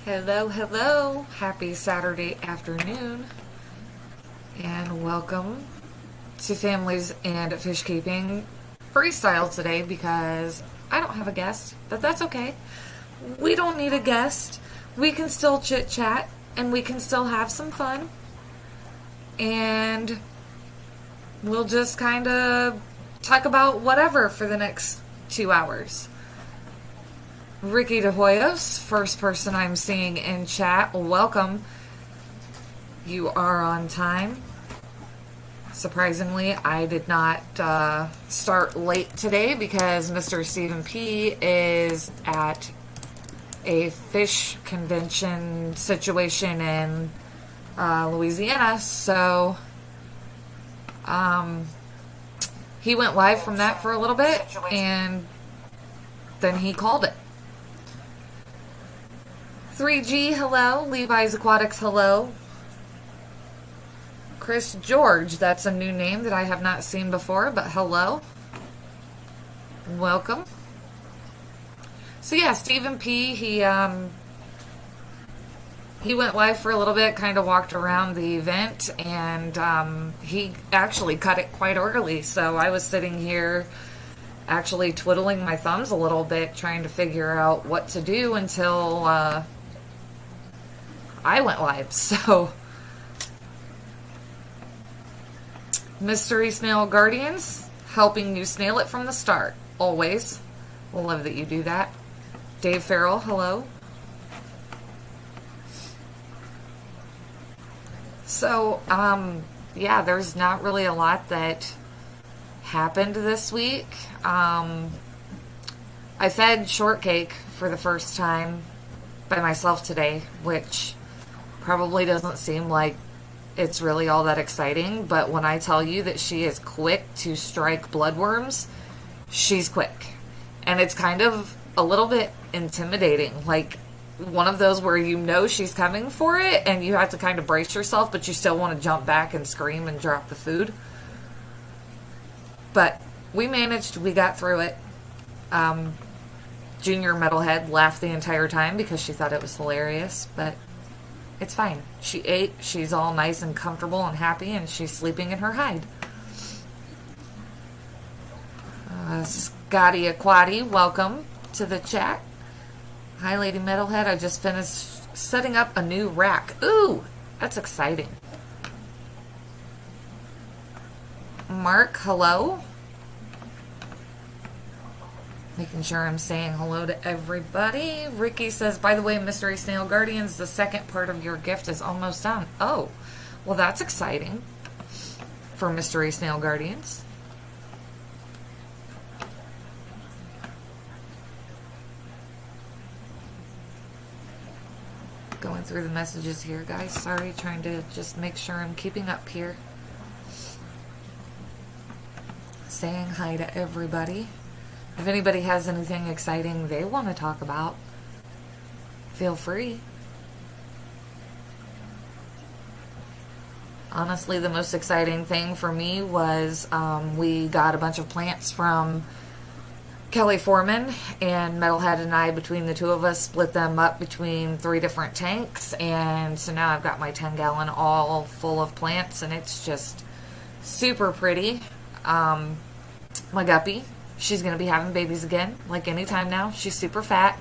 Hello, hello. Happy Saturday afternoon. And welcome to Families and Fishkeeping Freestyle today because I don't have a guest, but that's okay. We don't need a guest. We can still chit chat and we can still have some fun. And we'll just kind of talk about whatever for the next 2 hours. Ricky De Hoyos, first person I'm seeing in chat. Welcome. You are on time. Surprisingly, I did not start late today because Mr. Stephen P. is at a fish convention situation in Louisiana. So he went live from that for a little bit and then he called it. 3G, hello. Levi's Aquatics, hello. Chris George, that's a new name that I have not seen before, but hello. Welcome. So yeah, Stephen P, he went live for a little bit, kind of walked around the event, and he actually cut it quite early. So I was sitting here actually twiddling my thumbs a little bit, trying to figure out what to do until I went live. So Mystery Snail Guardians, helping you snail it from the start. Always. We'll love that you do that. Dave Farrell, hello. So, yeah, there's not really a lot that happened this week. I fed Shortcake for the first time by myself today, which probably doesn't seem like it's really all that exciting, but when I tell you that she is quick to strike bloodworms, she's quick. And it's kind of a little bit intimidating, like one of those where you know she's coming for it and you have to kind of brace yourself, but you still want to jump back and scream and drop the food. But we managed, we got through it. Junior Metalhead laughed the entire time because she thought it was hilarious, but it's fine. She ate, she's all nice and comfortable and happy, and she's sleeping in her hide. Scotty Aquati, welcome to the chat. Hi, Lady Metalhead. I just finished setting up a new rack. Ooh, that's exciting. Mark, hello. Making sure I'm saying hello to everybody. Ricky says, by the way, Mystery Snail Guardians, the second part of your gift is almost done. Oh, well, that's exciting for Mystery Snail Guardians. Going through the messages here, guys. Sorry, trying to just make sure I'm keeping up here. Saying hi to everybody. If anybody has anything exciting they want to talk about, feel free. Honestly, the most exciting thing for me was we got a bunch of plants from Kelly Foreman, and Metalhead and I, between the two of us, split them up between 3 different tanks, and so now I've got my 10-gallon all full of plants, and it's just super pretty. My guppy, she's going to be having babies again, like anytime now. She's super fat.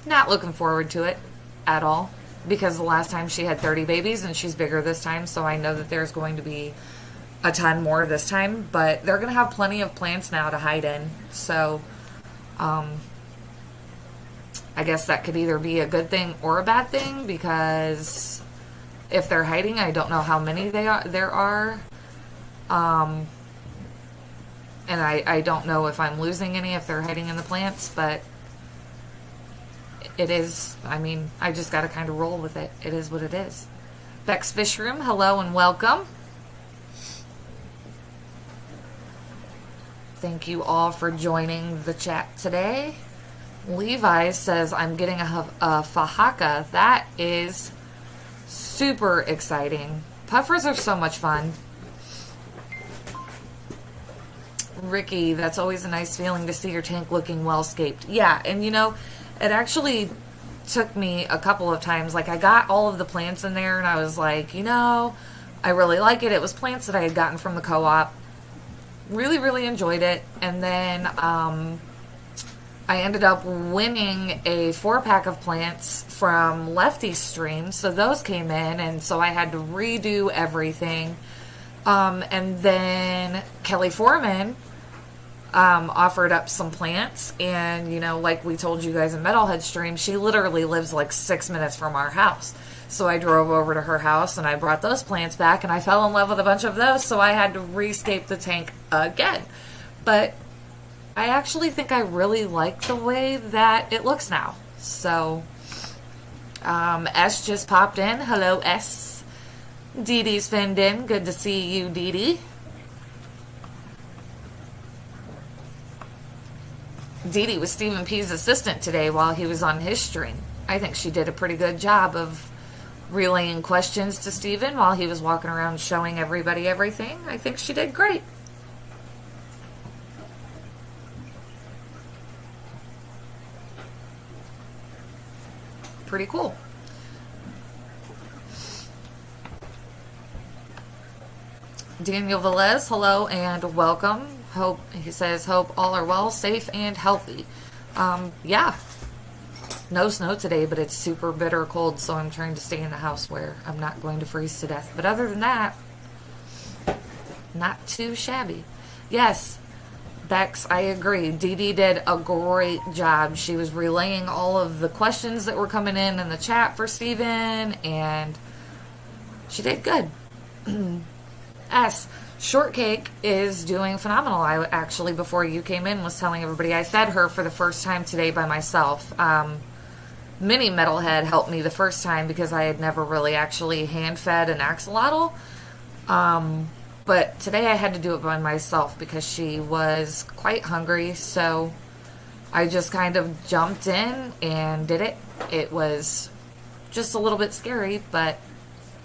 Not looking forward to it at all, because the last time she had 30 babies, and she's bigger this time, so I know that there's going to be a ton more this time, but they're going to have plenty of plants now to hide in, so I guess that could either be a good thing or a bad thing, because if they're hiding, I don't know how many there are. And I don't know if I'm losing any if they're hiding in the plants, but it is, I mean, I just got to kind of roll with it. It is what it is. Beck's Fish Room, hello and welcome. Thank you all for joining the chat today. Levi says, I'm getting a Fahaka. That is super exciting. Puffers are so much fun. Ricky, that's always a nice feeling to see your tank looking well-scaped. Yeah, and you know, it actually took me a couple of times. Like, I got all of the plants in there, and I was like, I really like it. It was plants that I had gotten from the co-op. Really, really enjoyed it. And then I ended up winning a 4-pack of plants from Lefty Stream. So those came in, and so I had to redo everything. And then Kelly Foreman offered up some plants, and like we told you guys in Metalhead Stream, she literally lives like 6 minutes from our house. So I drove over to her house and I brought those plants back, and I fell in love with a bunch of those, so I had to rescape the tank again. But I actually think I really like the way that it looks now. So S just popped in. Hello, S. Dee Dee's finned in. Good to see you, Dee Dee. Dee Dee was Stephen P's assistant today while he was on his stream. I think she did a pretty good job of relaying questions to Stephen while he was walking around showing everybody everything. I think she did great. Pretty cool. Daniel Velez, hello and welcome. He says, hope all are well, safe, and healthy. Yeah. No snow today, but it's super bitter cold, so I'm trying to stay in the house where I'm not going to freeze to death. But other than that, not too shabby. Yes, Bex, I agree. Dee Dee did a great job. She was relaying all of the questions that were coming in the chat for Steven, and she did good. S. Shortcake is doing phenomenal. I actually, before you came in, was telling everybody I fed her for the first time today by myself. Mini Metalhead helped me the first time because I had never really actually hand-fed an axolotl. But today I had to do it by myself because she was quite hungry, so I just kind of jumped in and did it. It was just a little bit scary, but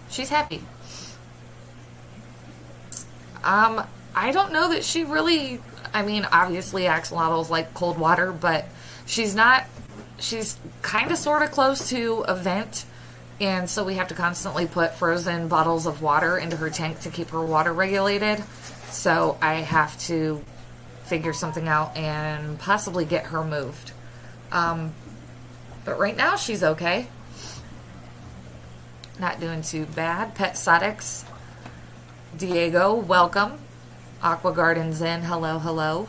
she's happy. I don't know that she really, obviously axolotls like cold water, but she's kind of sort of close to a vent, and so we have to constantly put frozen bottles of water into her tank to keep her water regulated. So I have to figure something out and possibly get her moved. But right now she's okay. Not doing too bad. Pet Sodix. Diego, welcome. Aqua Gardens in, hello, hello.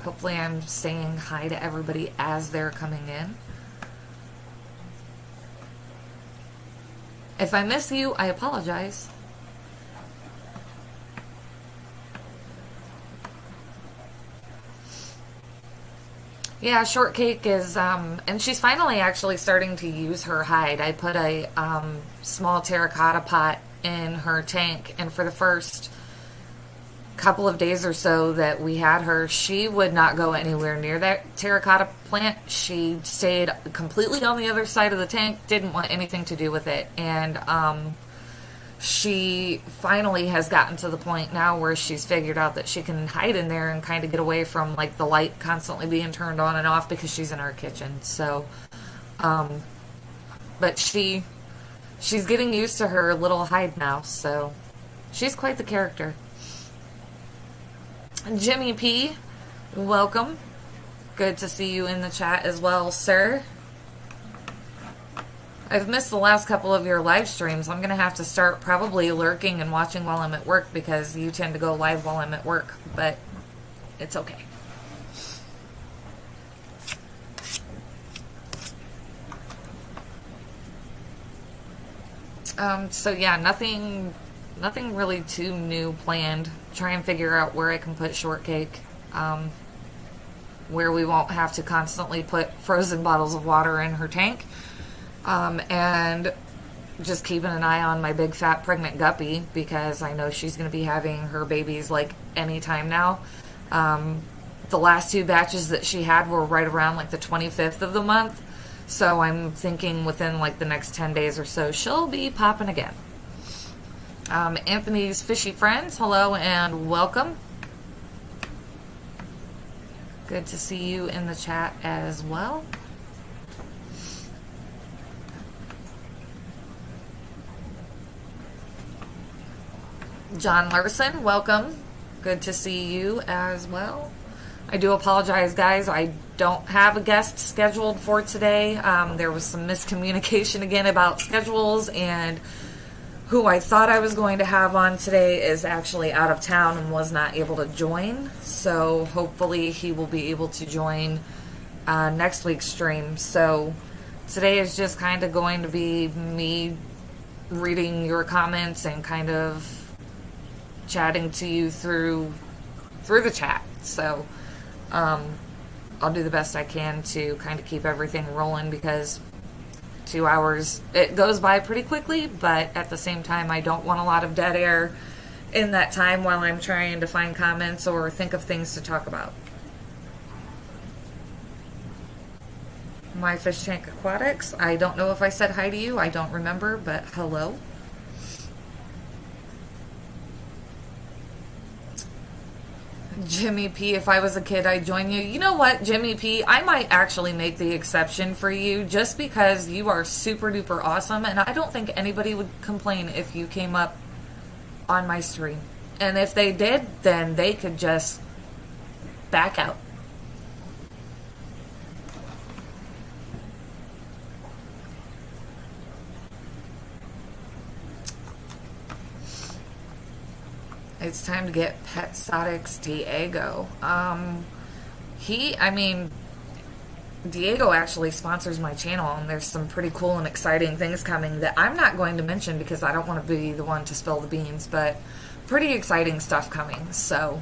Hopefully I'm saying hi to everybody as they're coming in. If I miss you, I apologize. Yeah, Shortcake is, and she's finally actually starting to use her hide. I put a small terracotta pot in her tank, and for the first couple of days or so that we had her, she would not go anywhere near that terracotta plant. She stayed completely on the other side of the tank, didn't want anything to do with it, and she finally has gotten to the point now where she's figured out that she can hide in there and kind of get away from like the light constantly being turned on and off because she's in her kitchen. So, but she's getting used to her little hide now, so she's quite the character. Jimmy P, welcome. Good to see you in the chat as well, sir. I've missed the last couple of your live streams. I'm going to have to start probably lurking and watching while I'm at work because you tend to go live while I'm at work, but it's okay. So yeah, nothing really too new planned. Try and figure out where I can put Shortcake, where we won't have to constantly put frozen bottles of water in her tank. And just keeping an eye on my big fat pregnant guppy because I know she's going to be having her babies like anytime now. The last 2 batches that she had were right around like the 25th of the month. So I'm thinking within like the next 10 days or so, she'll be popping again. Anthony's Fishy Friends, hello and welcome. Good to see you in the chat as well. John Larson, welcome. Good to see you as well. I do apologize, guys. I don't have a guest scheduled for today. There was some miscommunication again about schedules, and who I thought I was going to have on today is actually out of town and was not able to join. So hopefully he will be able to join next week's stream. So today is just kind of going to be me reading your comments and kind of chatting to you through the chat. So I'll do the best I can to kind of keep everything rolling, because 2 hours, it goes by pretty quickly, but at the same time I don't want a lot of dead air in that time while I'm trying to find comments or think of things to talk about. My Fish Tank Aquatics, I don't know if I said hi to you, I don't remember, but hello. Jimmy P, if I was a kid, I'd join you. You know what, Jimmy P, I might actually make the exception for you just because you are super duper awesome, and I don't think anybody would complain if you came up on my stream. And if they did, then they could just back out. It's time to get Petsotics Diego. Diego actually sponsors my channel, and there's some pretty cool and exciting things coming that I'm not going to mention because I don't want to be the one to spill the beans, but pretty exciting stuff coming. So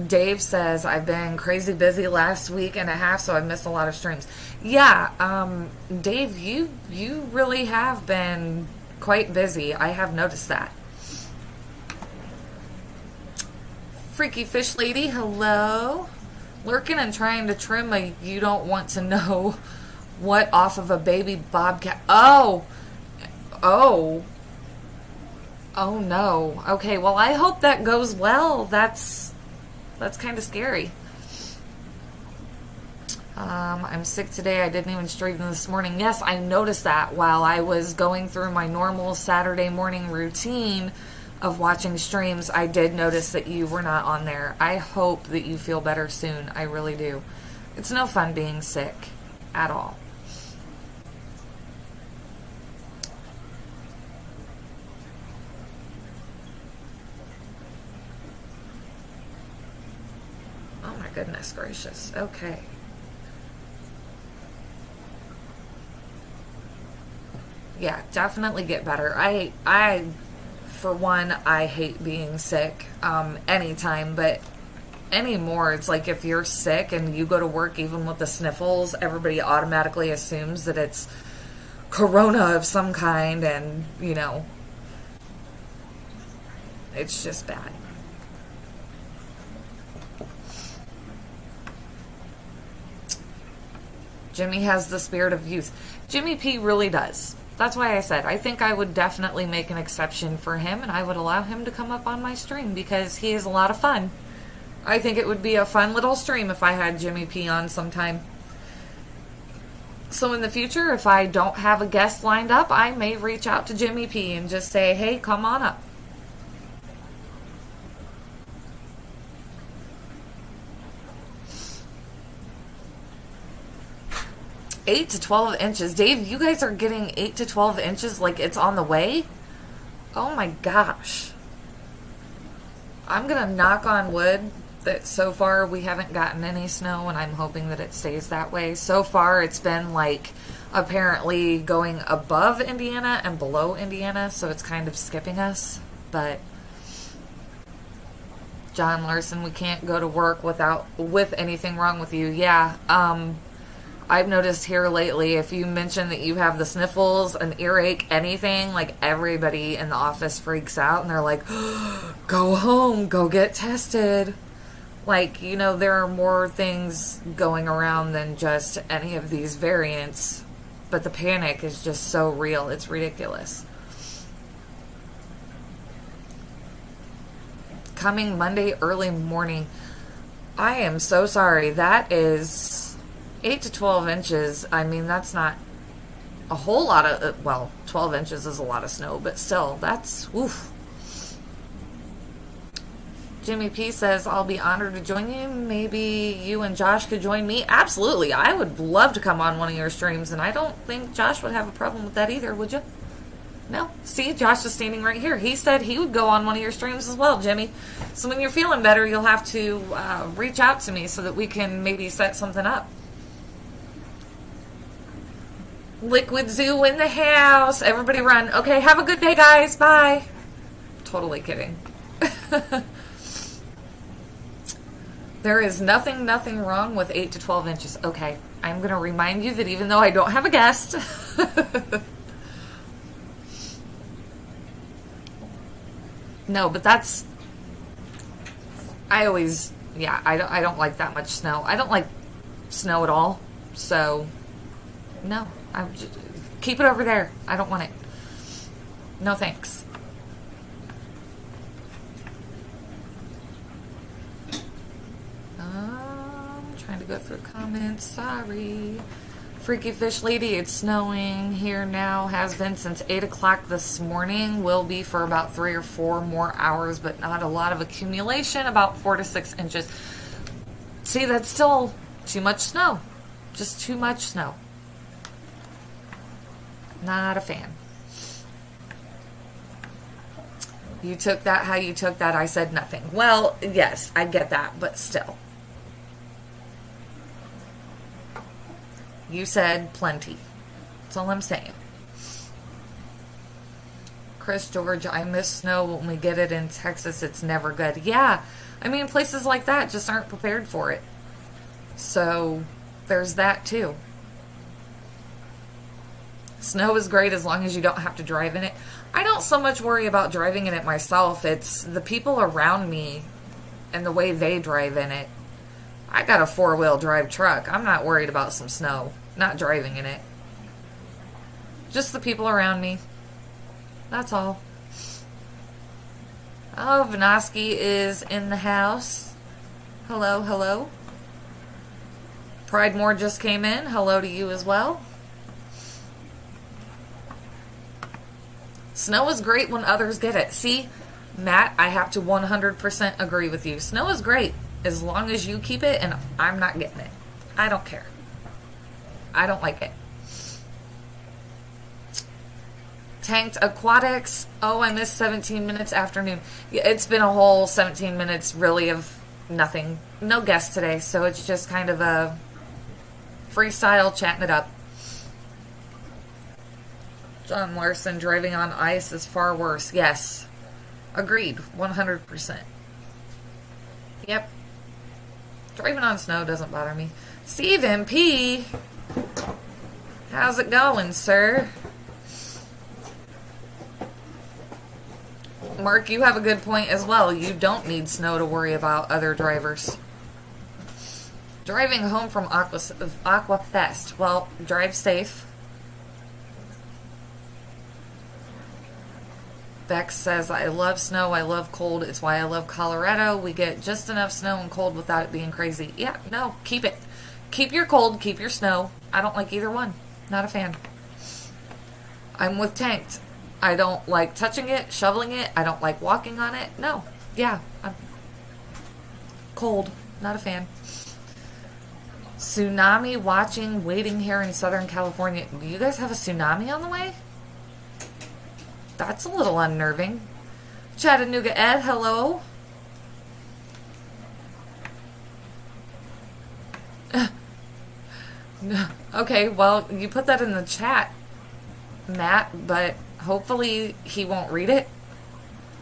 Dave says, I've been crazy busy last week and a half, so I've missed a lot of streams. Yeah, Dave, you really have been quite busy. I have noticed that. Freaky Fish Lady, hello. Lurking and trying to trim a you don't want to know what off of a baby bobcat. Oh no. Okay, well, I hope that goes well. That's kind of scary. I'm sick today. I didn't even stream this morning. Yes, I noticed that while I was going through my normal Saturday morning routine of watching streams. I did notice that you were not on there. I hope that you feel better soon. I really do. It's no fun being sick at all. Oh my goodness gracious. Okay. Yeah, definitely get better. I for one, I hate being sick anytime, but anymore, it's like if you're sick and you go to work even with the sniffles, everybody automatically assumes that it's corona of some kind, and, you know, it's just bad. Jimmy has the spirit of youth. Jimmy P really does. That's why I said I think I would definitely make an exception for him, and I would allow him to come up on my stream because he is a lot of fun. I think it would be a fun little stream if I had Jimmy P on sometime. So in the future, if I don't have a guest lined up, I may reach out to Jimmy P and just say, hey, come on up. $8 to 12 inches. Dave, you guys are getting 8 to 12 inches like it's on the way? Oh my gosh. I'm going to knock on wood that so far we haven't gotten any snow, and I'm hoping that it stays that way. So far it's been like apparently going above Indiana and below Indiana, so it's kind of skipping us. But John Larson, we can't go to work with anything wrong with you. Yeah, I've noticed here lately, if you mention that you have the sniffles, an earache, anything, like everybody in the office freaks out and they're like, go home, go get tested. Like, you know, there are more things going around than just any of these variants, but the panic is just so real. It's ridiculous. Coming Monday early morning. I am so sorry. That is 8 to 12 inches. I mean, that's not a whole lot of, well, 12 inches is a lot of snow, but still, that's, oof. Jimmy P says, I'll be honored to join you. Maybe you and Josh could join me. Absolutely. I would love to come on one of your streams, and I don't think Josh would have a problem with that either, would you? No. See, Josh is standing right here. He said he would go on one of your streams as well, Jimmy. So when you're feeling better, you'll have to reach out to me so that we can maybe set something up. Liquid Zoo in the house. Everybody run. Okay, have a good day, guys. Bye. Totally kidding. There is nothing wrong with 8 to 12 inches. Okay, I'm going to remind you that even though I don't have a guest, no, but that's, I always, yeah, I don't like that much snow. I don't like snow at all, so no, keep it over there. I don't want it. No thanks. Trying to go through comments. Sorry. Freaky Fish Lady, it's snowing here now. Has been since 8 o'clock this morning. Will be for about 3 or 4 more hours, but not a lot of accumulation. About 4 to 6 inches. See, that's still too much snow. Just too much snow. Not a fan. You took that how you took that. I said nothing. Well, yes, I get that, but still. You said plenty. That's all I'm saying. Chris George, I miss snow. When we get it in Texas, it's never good. Yeah, I mean, places like that just aren't prepared for it. So, there's that too. Snow is great as long as you don't have to drive in it. I don't so much worry about driving in it myself. It's the people around me and the way they drive in it. I got a 4-wheel drive truck. I'm not worried about some snow. Not driving in it. Just the people around me. That's all. Oh, Vinoski is in the house. Hello, hello. Pride Moore just came in. Hello to you as well. Snow is great when others get it. See, Matt, I have to 100% agree with you. Snow is great as long as you keep it and I'm not getting it. I don't care. I don't like it. Tanked Aquatics. Oh, I missed 17 minutes afternoon. Yeah, it's been a whole 17 minutes really of nothing. No guests today, so it's just kind of a freestyle chatting it up. John Larson, driving on ice is far worse. Yes. Agreed. 100%. Yep. Driving on snow doesn't bother me. Steve MP. How's it going, sir? Mark, you have a good point as well. You don't need snow to worry about other drivers. Driving home from Aquafest. Well, drive safe. Bex says, I love snow, I love cold, it's why I love Colorado. We get just enough snow and cold without it being crazy. Yeah, no, keep it. Keep your cold, keep your snow. I don't like either one. Not a fan. I'm with Tanked. I don't like touching it, shoveling it. I don't like walking on it. No. Yeah, I'm cold. Not a fan. Tsunami watching, waiting here in Southern California. Do you guys have a tsunami on the way? That's a little unnerving. Chattanooga Ed, hello. Okay, well, you put that in the chat, Matt, but hopefully he won't read it.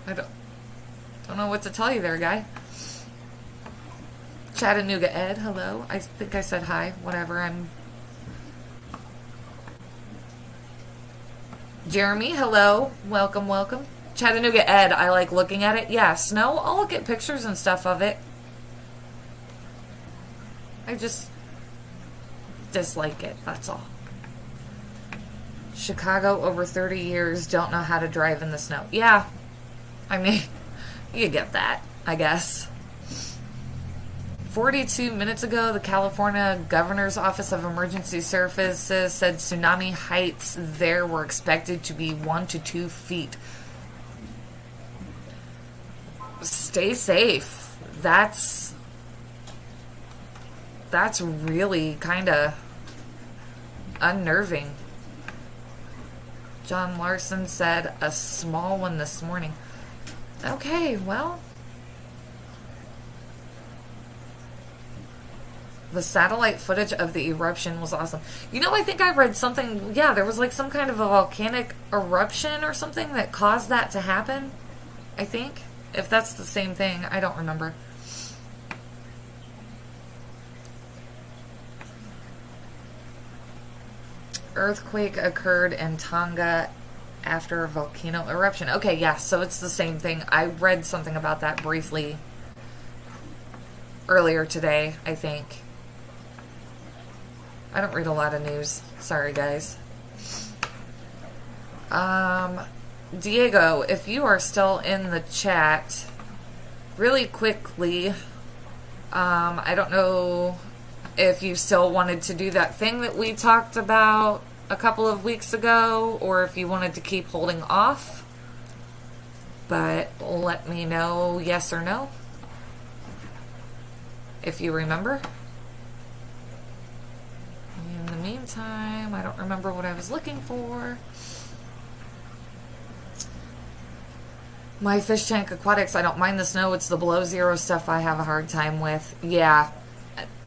I don't know what to tell you there, guy. Chattanooga Ed, hello. I think I said hi. Whatever, Jeremy, hello. Welcome, welcome. Chattanooga Ed, I like looking at it. Yeah, snow, I'll look at pictures and stuff of it. I just dislike it, that's all. Chicago, over 30 years, don't know how to drive in the snow. Yeah, I mean, you get that, I guess. 42 minutes ago, the California Governor's Office of Emergency Services said tsunami heights there were expected to be 1 to 2 feet. Stay safe. That's really kind of unnerving. John Larson said a small one this morning. Okay, well, the satellite footage of the eruption was awesome. You know, I think I read something, yeah, there was like some kind of a volcanic eruption or something that caused that to happen, I think. If that's the same thing, I don't remember. Earthquake occurred in Tonga after a volcano eruption. Okay, yeah, so it's the same thing. I read something about that briefly earlier today, I think. I don't read a lot of news. Sorry, guys. Diego, if you are still in the chat, really quickly, I don't know if you still wanted to do that thing that we talked about a couple of weeks ago, or if you wanted to keep holding off. But let me know yes or no, if you remember. In the meantime, I don't remember what I was looking for. My fish tank aquatics, I don't mind the snow. It's the below zero stuff I have a hard time with. Yeah,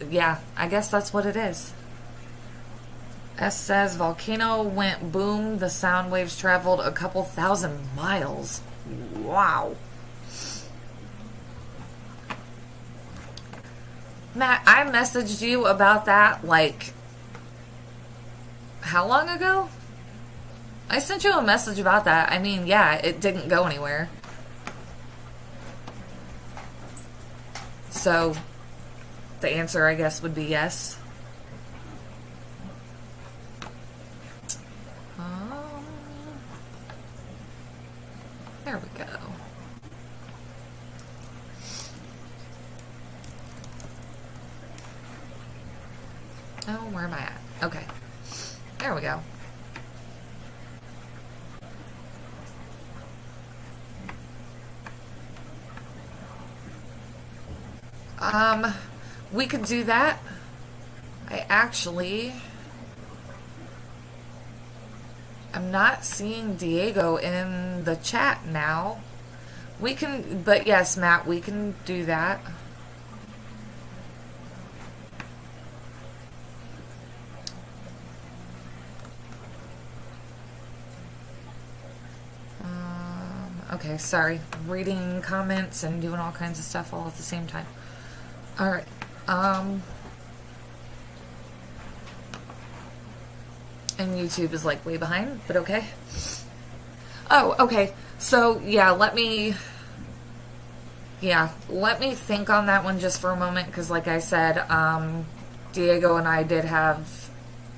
I guess that's what it is. S says, volcano went boom. The sound waves traveled a couple thousand miles. Wow. Matt, I messaged you about that, like, how long ago? I sent you a message about that. I mean, yeah, it didn't go anywhere. So, the answer, I guess, would be yes. There we go. Oh, where am I at? Okay. There we go. We could do that. I'm not seeing Diego in the chat now. We can, but yes, Matt, we can do that. Okay, sorry. Reading comments and doing all kinds of stuff all at the same time. All right. And YouTube is like way behind, but okay. Oh, okay. So, yeah, let me think on that one just for a moment, because like I said, Diego and I did have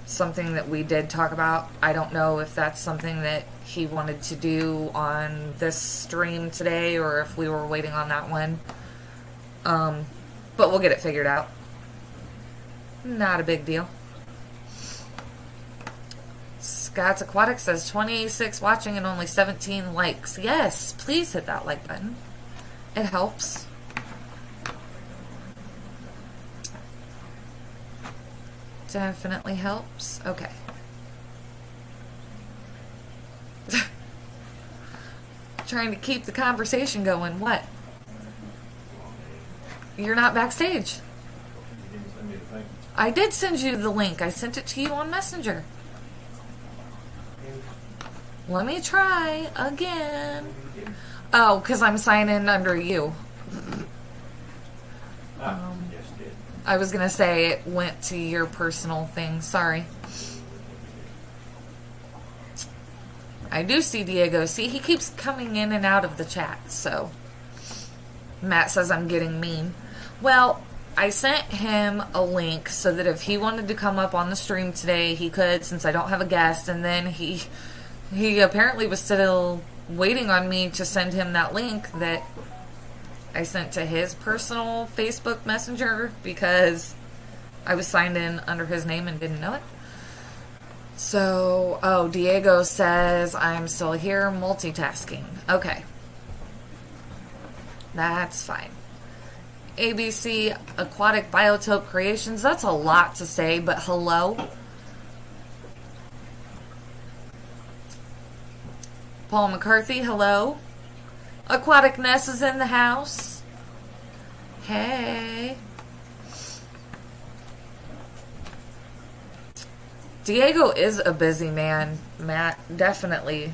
something that we did talk about. I don't know if that's something that he wanted to do on this stream today, or if we were waiting on that one. But we'll get it figured out. Not a big deal. Scott's Aquatic says 26 watching and only 17 likes. Yes, please hit that like button. It helps. Definitely helps. Okay. Trying to keep the conversation going. What? You're not backstage. I did send you the link. I sent it to you on Messenger. Let me try again. Oh, because I'm signing under you. I was going to say it went to your personal thing. Sorry. I do see Diego. See, he keeps coming in and out of the chat, so. Matt says I'm getting mean. Well, I sent him a link so that if he wanted to come up on the stream today, he could, since I don't have a guest. And then he apparently was still waiting on me to send him that link that I sent to his personal Facebook Messenger because I was signed in under his name and didn't know it. So, oh, Diego says I'm still here multitasking. Okay. That's fine. ABC Aquatic Biotope Creations. That's a lot to say, but hello. Paul McCarthy, hello. Aquatic Ness is in the house. Hey. Diego is a busy man, Matt. Definitely.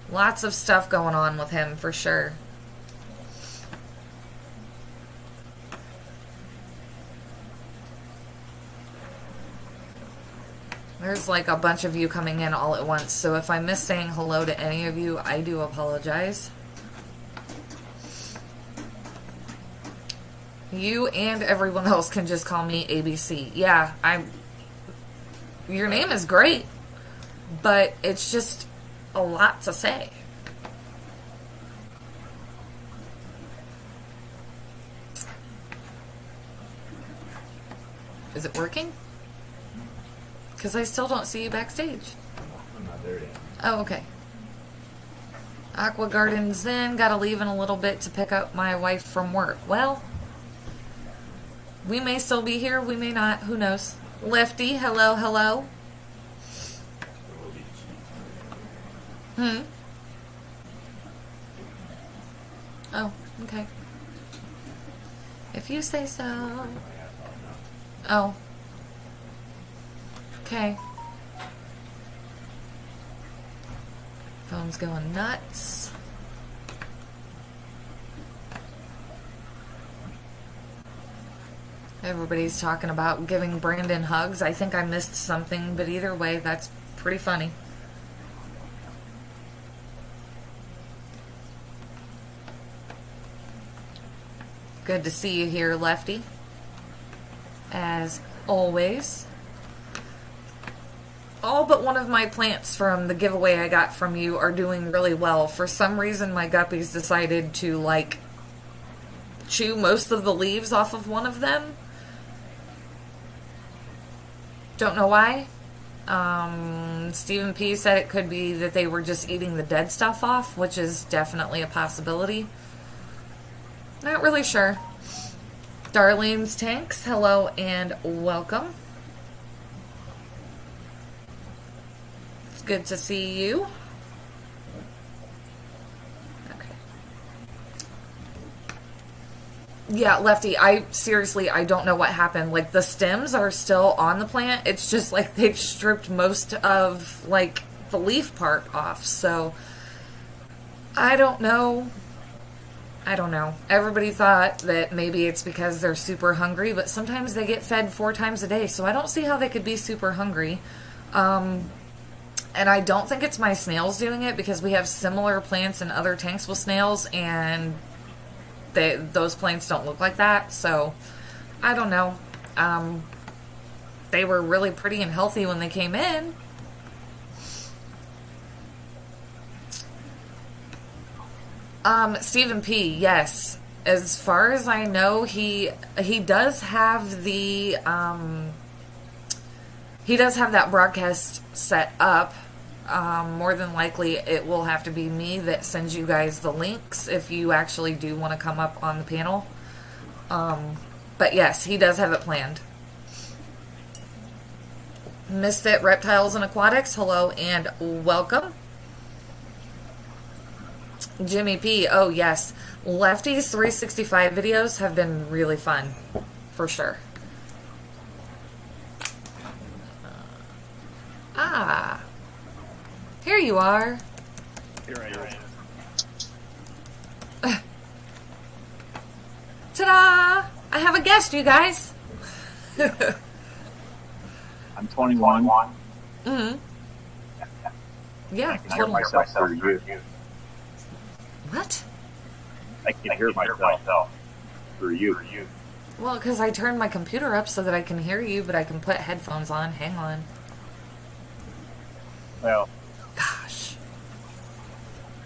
Lots of stuff going on with him, for sure. There's like a bunch of you coming in all at once, so if I miss saying hello to any of you, I do apologize. You and everyone else can just call me ABC. Yeah, your name is great, but it's just a lot to say. Is it working? Because I still don't see you backstage. I'm not there yet. Oh, okay. Aqua Garden's in. Gotta leave in a little bit to pick up my wife from work. Well, we may still be here. We may not. Who knows? Lefty, hello, hello. Oh, okay. If you say so. Oh. Okay. Phone's going nuts. Everybody's talking about giving Brandon hugs. I think I missed something, but either way, that's pretty funny. Good to see you here, Lefty. As always. All but one of my plants from the giveaway I got from you are doing really well. For some reason, my guppies decided to, like, chew most of the leaves off of one of them. Don't know why. Stephen P. said it could be that they were just eating the dead stuff off, which is definitely a possibility. Not really sure. Darlene's Tanks, hello and welcome. It's good to see you. Okay. Yeah, Lefty, I don't know what happened. Like, the stems are still on the plant. It's just like they've stripped most of, like, the leaf part off. So, I don't know. Everybody thought that maybe it's because they're super hungry, but sometimes they get fed 4 times a day, so I don't see how they could be super hungry. And I don't think it's my snails doing it, because we have similar plants in other tanks with snails, and those plants don't look like that, so I don't know. They were really pretty and healthy when they came in. Stephen P., yes. As far as I know, he does have the, he does have that broadcast set up. More than likely, it will have to be me that sends you guys the links if you actually do want to come up on the panel. But yes, he does have it planned. Misfit Reptiles and Aquatics, hello and welcome. Jimmy P. Oh, yes. Lefty's 365 videos have been really fun. For sure. Here you are. Here I am. Ta-da! I have a guest, you guys. I'm 21. Mm-hmm. Yeah, I can hear myself through you. What? I can hear myself through you. Well, because I turned my computer up so that I can hear you, but I can put headphones on. Hang on. Well, gosh.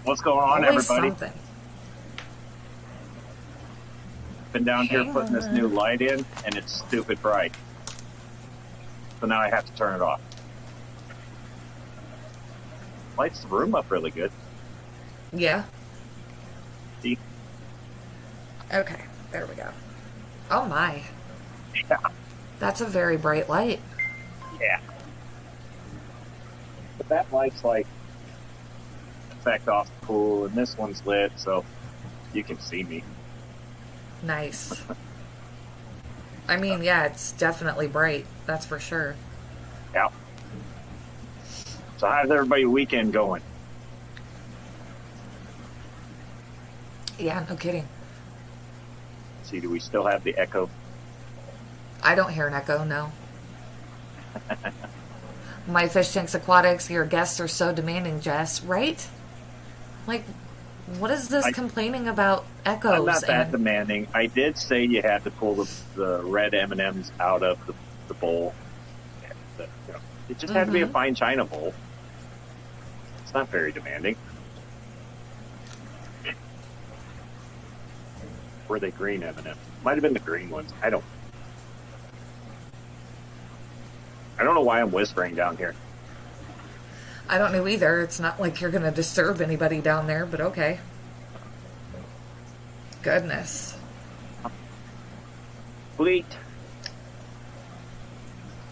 What's going on, Always everybody? Something. Been down here putting this new light in, and it's stupid bright. So now I have to turn it off. Lights the room up really good. Yeah. See? Okay, there we go. Oh my. Yeah. That's a very bright light. Yeah. But that light's like effect off the pool, and this one's lit, so you can see me. Nice. I mean, yeah, it's definitely bright. That's for sure. Yeah. So how's everybody's weekend going? Yeah, no kidding. See, do we still have the echo? I don't hear an echo, no. My Fish Tanks Aquatics, your guests are so demanding, Jess, right? Like, what is this complaining about echoes? I'm not that demanding. I did say you had to pull the red M&Ms out of the bowl. It just had to be a fine china bowl. It's not very demanding. Were they green M&Ms? Might have been the green ones. I don't know why I'm whispering down here. I don't know either. It's not like you're going to disturb anybody down there, but okay. Goodness. Fleet.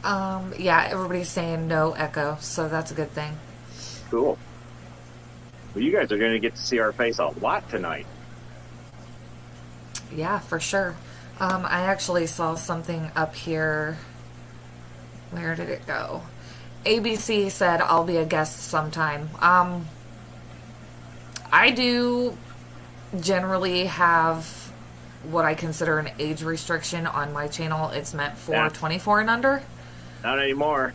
Yeah, everybody's saying no echo, so that's a good thing. Cool. Well, you guys are going to get to see our face a lot tonight. Yeah, for sure. I actually saw something up here. Where did it go? ABC said I'll be a guest sometime. I do generally have what I consider an age restriction on my channel. It's meant for 24 and under. Not anymore.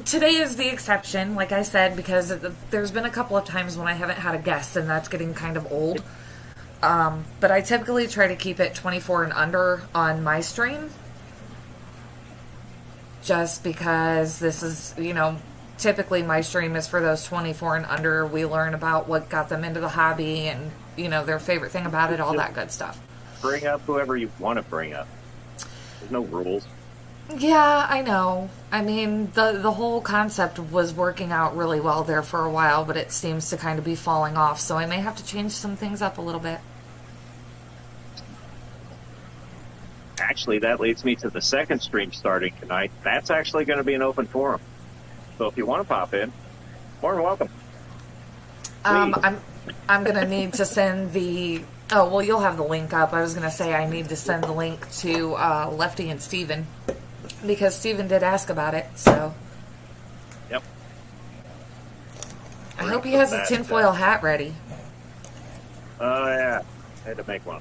Today is the exception, like I said, because there's been a couple of times when I haven't had a guest, and that's getting kind of old. But I typically try to keep it 24 and under on my stream. Just because this is, typically my stream is for those 24 and under. We learn about what got them into the hobby and, their favorite thing about it, all that good stuff. Bring up whoever you want to bring up. There's no rules. Yeah, I know. I mean, the whole concept was working out really well there for a while, but it seems to kind of be falling off, so I may have to change some things up a little bit. Actually, that leads me to the second stream starting tonight. That's actually going to be an open forum. So if you want to pop in, more than welcome. I'm going to need to send the... Oh, well, you'll have the link up. I was going to say I need to send the link to Lefty and Steven, because Steven did ask about it, so... Yep. I hope he has a tinfoil hat ready. Oh, yeah. I had to make one.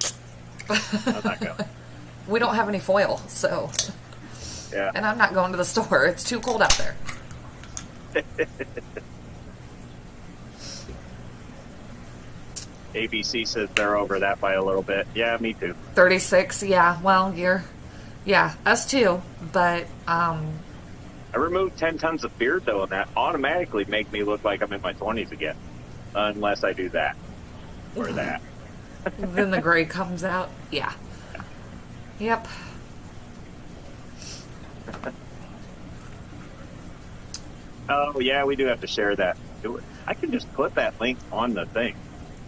I'm not going. We don't have any foil, so... Yeah. And I'm not going to the store. It's too cold out there. ABC says they're over that by a little bit. Yeah, me too. 36, yeah. Well, yeah, us too. But, I removed 10 tons of beard, though, and that automatically make me look like I'm in my 20s again. Unless I do that. Or that. Then the gray comes out. Yeah. Yep. Oh, yeah, we do have to share that. I can just put that link on the thing.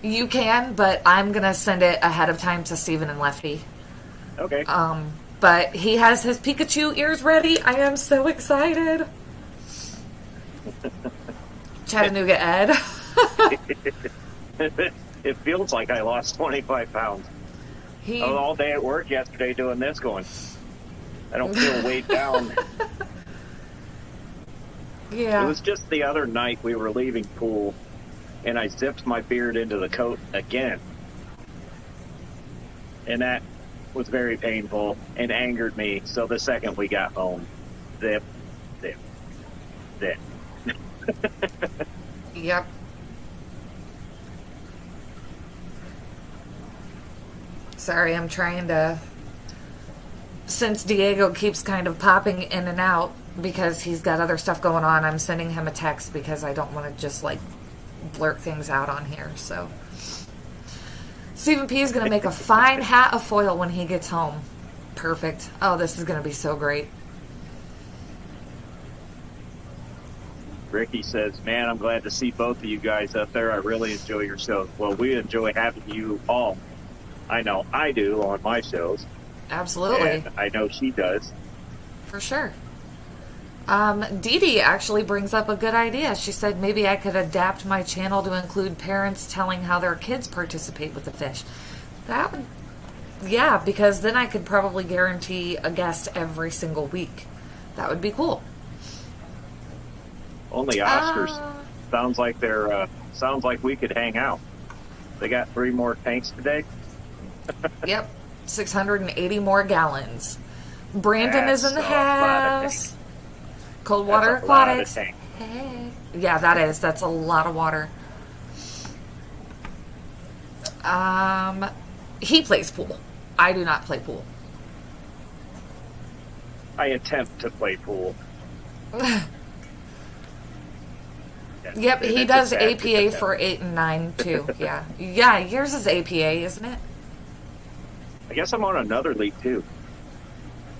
You can, but I'm going to send it ahead of time to Steven and Lefty. Okay. But he has his Pikachu ears ready. I am so excited. Chattanooga Ed. It feels like I lost 25 pounds. I was all day at work yesterday doing this going, I don't feel weighed down. Yeah. It was just the other night we were leaving pool, and I zipped my beard into the coat again. And that was very painful and angered me. So the second we got home, zip, zip, zip. Yep. Sorry, I'm trying to... Since Diego keeps kind of popping in and out because he's got other stuff going on, I'm sending him a text because I don't want to just, blurt things out on here, so... Stephen P is going to make a fine hat of foil when he gets home. Perfect. Oh, this is going to be so great. Ricky says, man, I'm glad to see both of you guys up there. I really enjoy your shows. Well, we enjoy having you all. I know I do on my shows. Absolutely. And I know she does. For sure. Dee Dee actually brings up a good idea. She said maybe I could adapt my channel to include parents telling how their kids participate with the fish. That would, yeah, because then I could probably guarantee a guest every single week. That would be cool. Only Oscars. Sounds like we could hang out. They got 3 more tanks today. Yep, 680 more gallons. Brandon is in the house. Coldwater Aquatics. Hey. Yeah, that's a lot of water. He plays pool. I do not play pool. I attempt to play pool. Yep, he does APA for 8 and 9 too. Yeah, yeah. Yours is APA, isn't it? I guess I'm on another league too.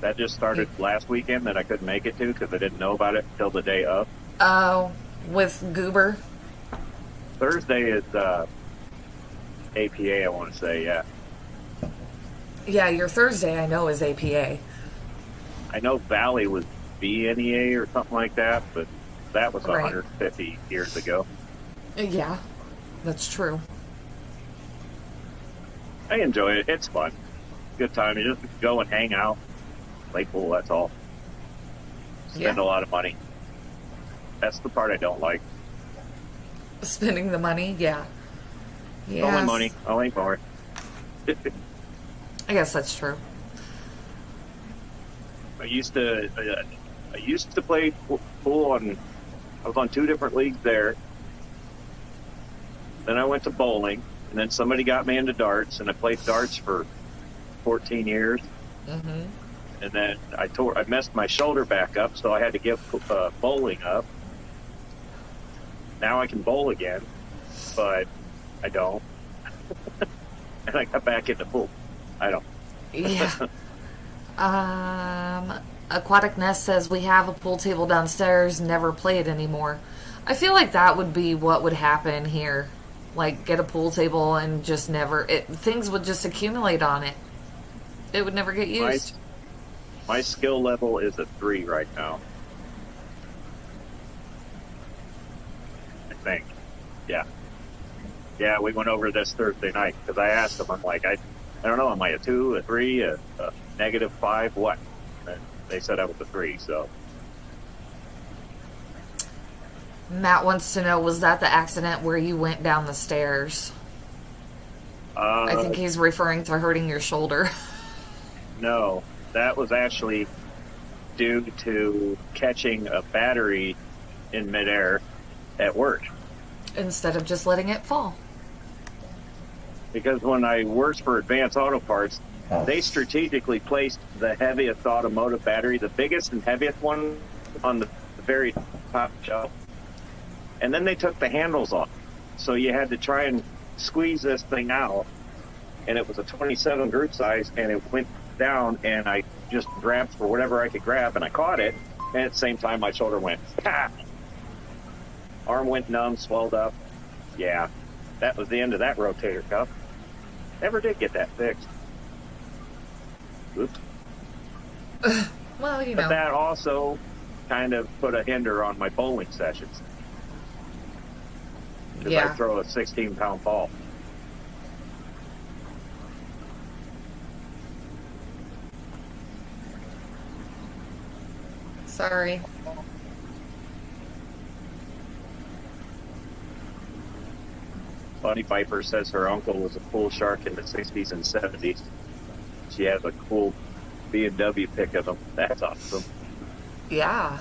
That just started last weekend that I couldn't make it to because I didn't know about it until the day of. Oh, with Goober. Thursday is APA. I want to say, yeah. Yeah, your Thursday I know is APA. I know Valley was BNEA or something like that, but that was 150 years ago. Yeah, that's true. I enjoy it. It's fun. Good time. You just go and hang out, play pool, that's all. Spend a lot of money. That's the part I don't like. Spending the money, yeah. Only money. I ain't more. I guess that's true. I used to play pool on. I was on 2 different leagues there. Then I went to bowling, and then somebody got me into darts, and I played darts for 14 years. Mm-hmm. And then I messed my shoulder back up, so I had to give bowling up. Now I can bowl again, but I don't. And I got back into pool. I don't. Yeah. Aquatic Nest says we have a pool table downstairs, never play it anymore. I feel like that would be what would happen here. Like, get a pool table and just never... things would just accumulate on it. It would never get used. My skill level is a 3 right now. I think. Yeah. Yeah, we went over this Thursday night because I asked them, I'm like, I don't know, am I a 2, a 3, a -5, what? And they said I was a 3, so... Matt wants to know, was that the accident where you went down the stairs? I think he's referring to hurting your shoulder. No, that was actually due to catching a battery in midair at work. Instead of just letting it fall. Because when I worked for Advanced Auto Parts, they strategically placed the heaviest automotive battery, the biggest and heaviest one, on the very top shelf. And then they took the handles off. So you had to try and squeeze this thing out. And it was a 27 group size, and it went down, and I just grabbed for whatever I could grab, and I caught it. And at the same time, my shoulder went, ha! Arm went numb, swelled up. Yeah, that was the end of that rotator cuff. Never did get that fixed. Oops. Well, you know. But that also kind of put a hinder on my bowling sessions. Because I throw a 16-pound ball. Sorry. Bunny Viper says her uncle was a pool shark in the 60s and 70s. She has a cool B&W pick of them. That's awesome. Yeah.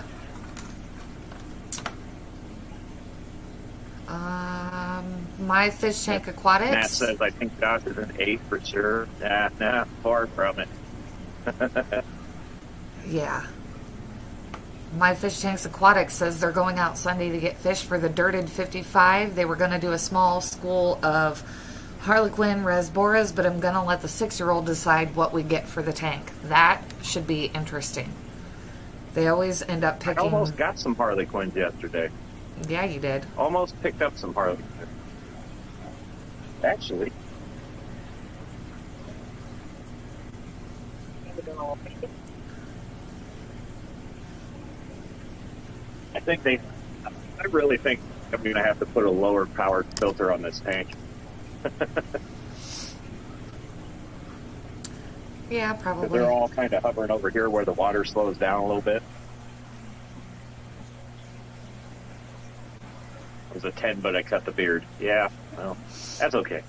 My Fish Tank Aquatics. Matt says, I think Josh is an 8 for sure. Nah, far from it. Yeah. My Fish Tanks Aquatics says they're going out Sunday to get fish for the Dirted 55. They were going to do a small school of Harlequin, Rasboras, but I'm going to let the 6-year-old decide what we get for the tank. That should be interesting. They always end up picking... I almost got some Harlequins yesterday. Yeah, you did. Almost picked up some Harlequins. Actually. I really think I'm going to have to put a lower powered filter on this tank. Yeah, probably. They're all kind of hovering over here where the water slows down a little bit. It was a 10, but I cut the beard. Yeah, well, that's okay.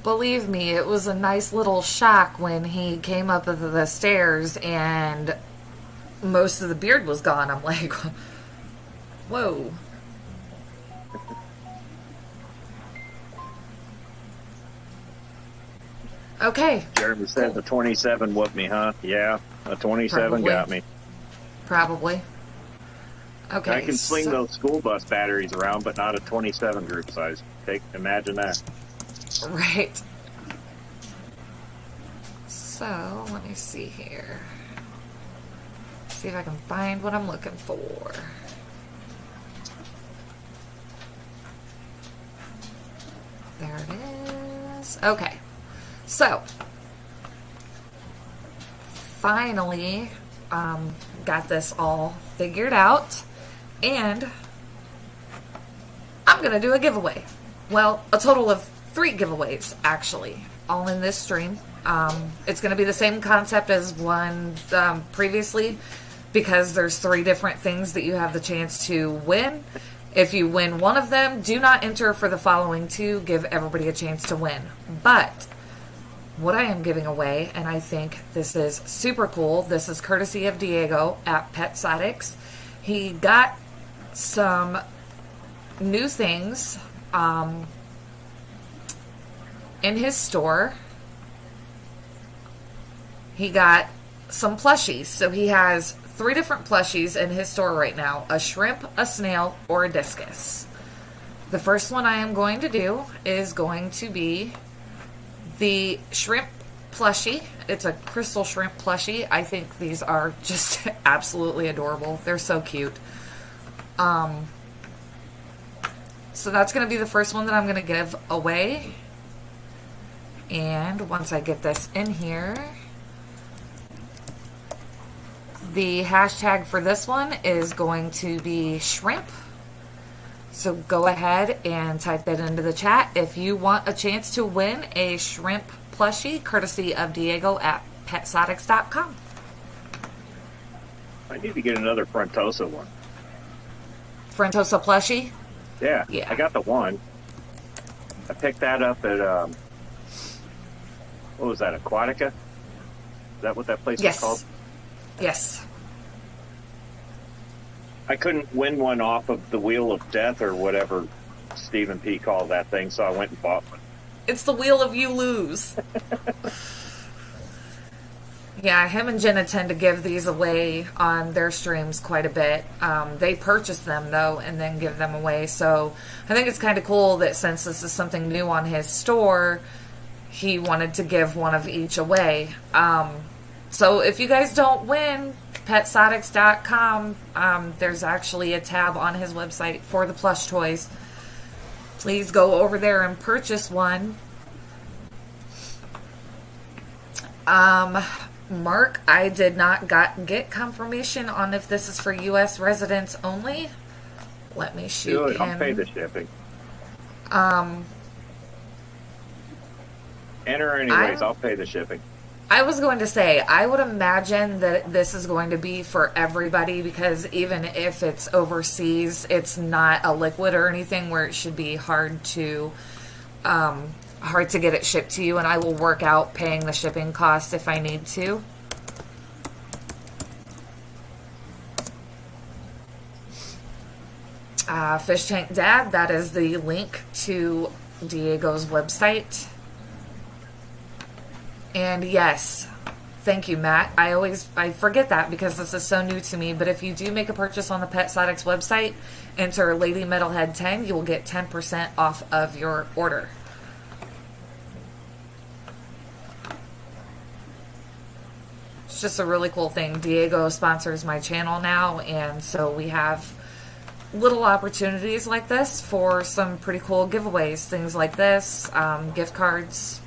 Believe me, it was a nice little shock when he came up the stairs and most of the beard was gone. I'm like, whoa. Okay. Jeremy said the 27 whooped me, huh? Yeah, a 27 Probably. got me. Probably. Okay. I can sling those school bus batteries around, but not a 27 group size. Imagine that. Right. So, let me see here. See if I can find what I'm looking for. There it is. Okay. So, finally, got this all figured out, and I'm going to do a giveaway. Well, a total of 3 giveaways, actually, all in this stream. It's going to be the same concept as one previously, because there's 3 different things that you have the chance to win. If you win one of them, do not enter for the following 2. Give everybody a chance to win. But what I am giving away, and I think this is super cool, this is courtesy of Diego at Petsotics. He got some new things in his store. He got some plushies. So he has 3 different plushies in his store right now: a shrimp, a snail, or a discus. The first one I am going to do is going to be the shrimp plushie. It's a crystal shrimp plushie. I think these are just absolutely adorable. They're so cute. So that's going to be the first one that I'm going to give away. And once I get this in here, the hashtag for this one is going to be shrimp. So go ahead and type that into the chat if you want a chance to win a shrimp plushie courtesy of Diego at petsotics.com. I need to get another Frontosa one. Frontosa plushie? Yeah, Yeah. I got the one. I picked that up at, what was that, Aquatica? Is that what that place Yes. is called? Yes. I couldn't win one off of the Wheel of Death or whatever Stephen P. called that thing, so I went and bought one. It's the wheel of you lose. Yeah, him and Jenna tend to give these away on their streams quite a bit. They purchase them, though, and then give them away. So I think it's kind of cool that since this is something new on his store, he wanted to give one of each away. So if you guys don't win, petsotics.com, there's actually a tab on his website for the plush toys. Please go over there and purchase one. Mark, I did not get confirmation on if this is for U.S. residents only. Let me shoot Do it. him. I'll pay the shipping. Enter anyways. I'll pay the shipping. I was going to say, I would imagine that this is going to be for everybody, because even if it's overseas, it's not a liquid or anything where it should be hard to get it shipped to you, and I will work out paying the shipping cost if I need to. Fish Tank Dad, that is the link to Diego's website. And yes, Thank you, Matt. I forget that because this is so new to me, but if you do make a purchase on the Pet Exotics website, enter Lady Metalhead 10, you will get 10% off of your order. It's just a really cool thing. Diego sponsors my channel now, and so we have little opportunities like this for some pretty cool giveaways, things like this, gift cards.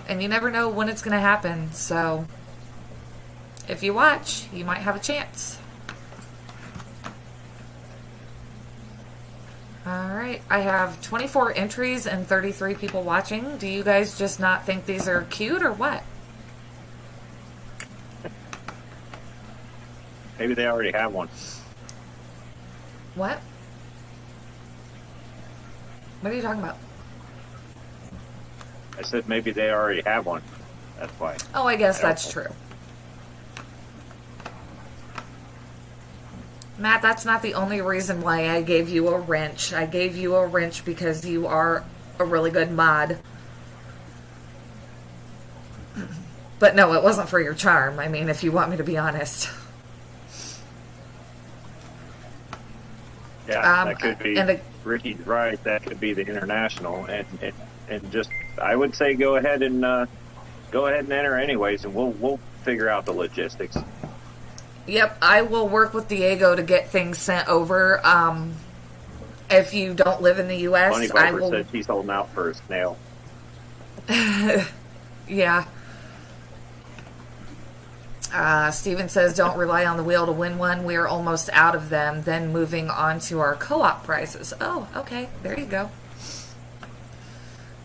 And you never know when it's going to happen, so if you watch, you might have a chance. Alright, I have 24 entries and 33 people watching. Do you guys just not think these are cute or what? Maybe they already have one. What? What are you talking about? I said maybe they already have one. That's why. Oh, I guess that's true. Matt, that's not the only reason why I gave you a wrench. I gave you a wrench because you are a really good mod. But no, it wasn't for your charm. I mean, if you want me to be honest. Yeah, that could be. Ricky's right. That could be the international, and just I would say go ahead and enter anyways, and we'll figure out the logistics. Yep, I will work with Diego to get things sent over. If you don't live in the U.S., Bunny I Bumper will. said she's holding out for a snail. Yeah. Steven says, don't rely on the wheel to win one. We are almost out of them. Then moving on to our co-op prizes. Oh, okay. There you go.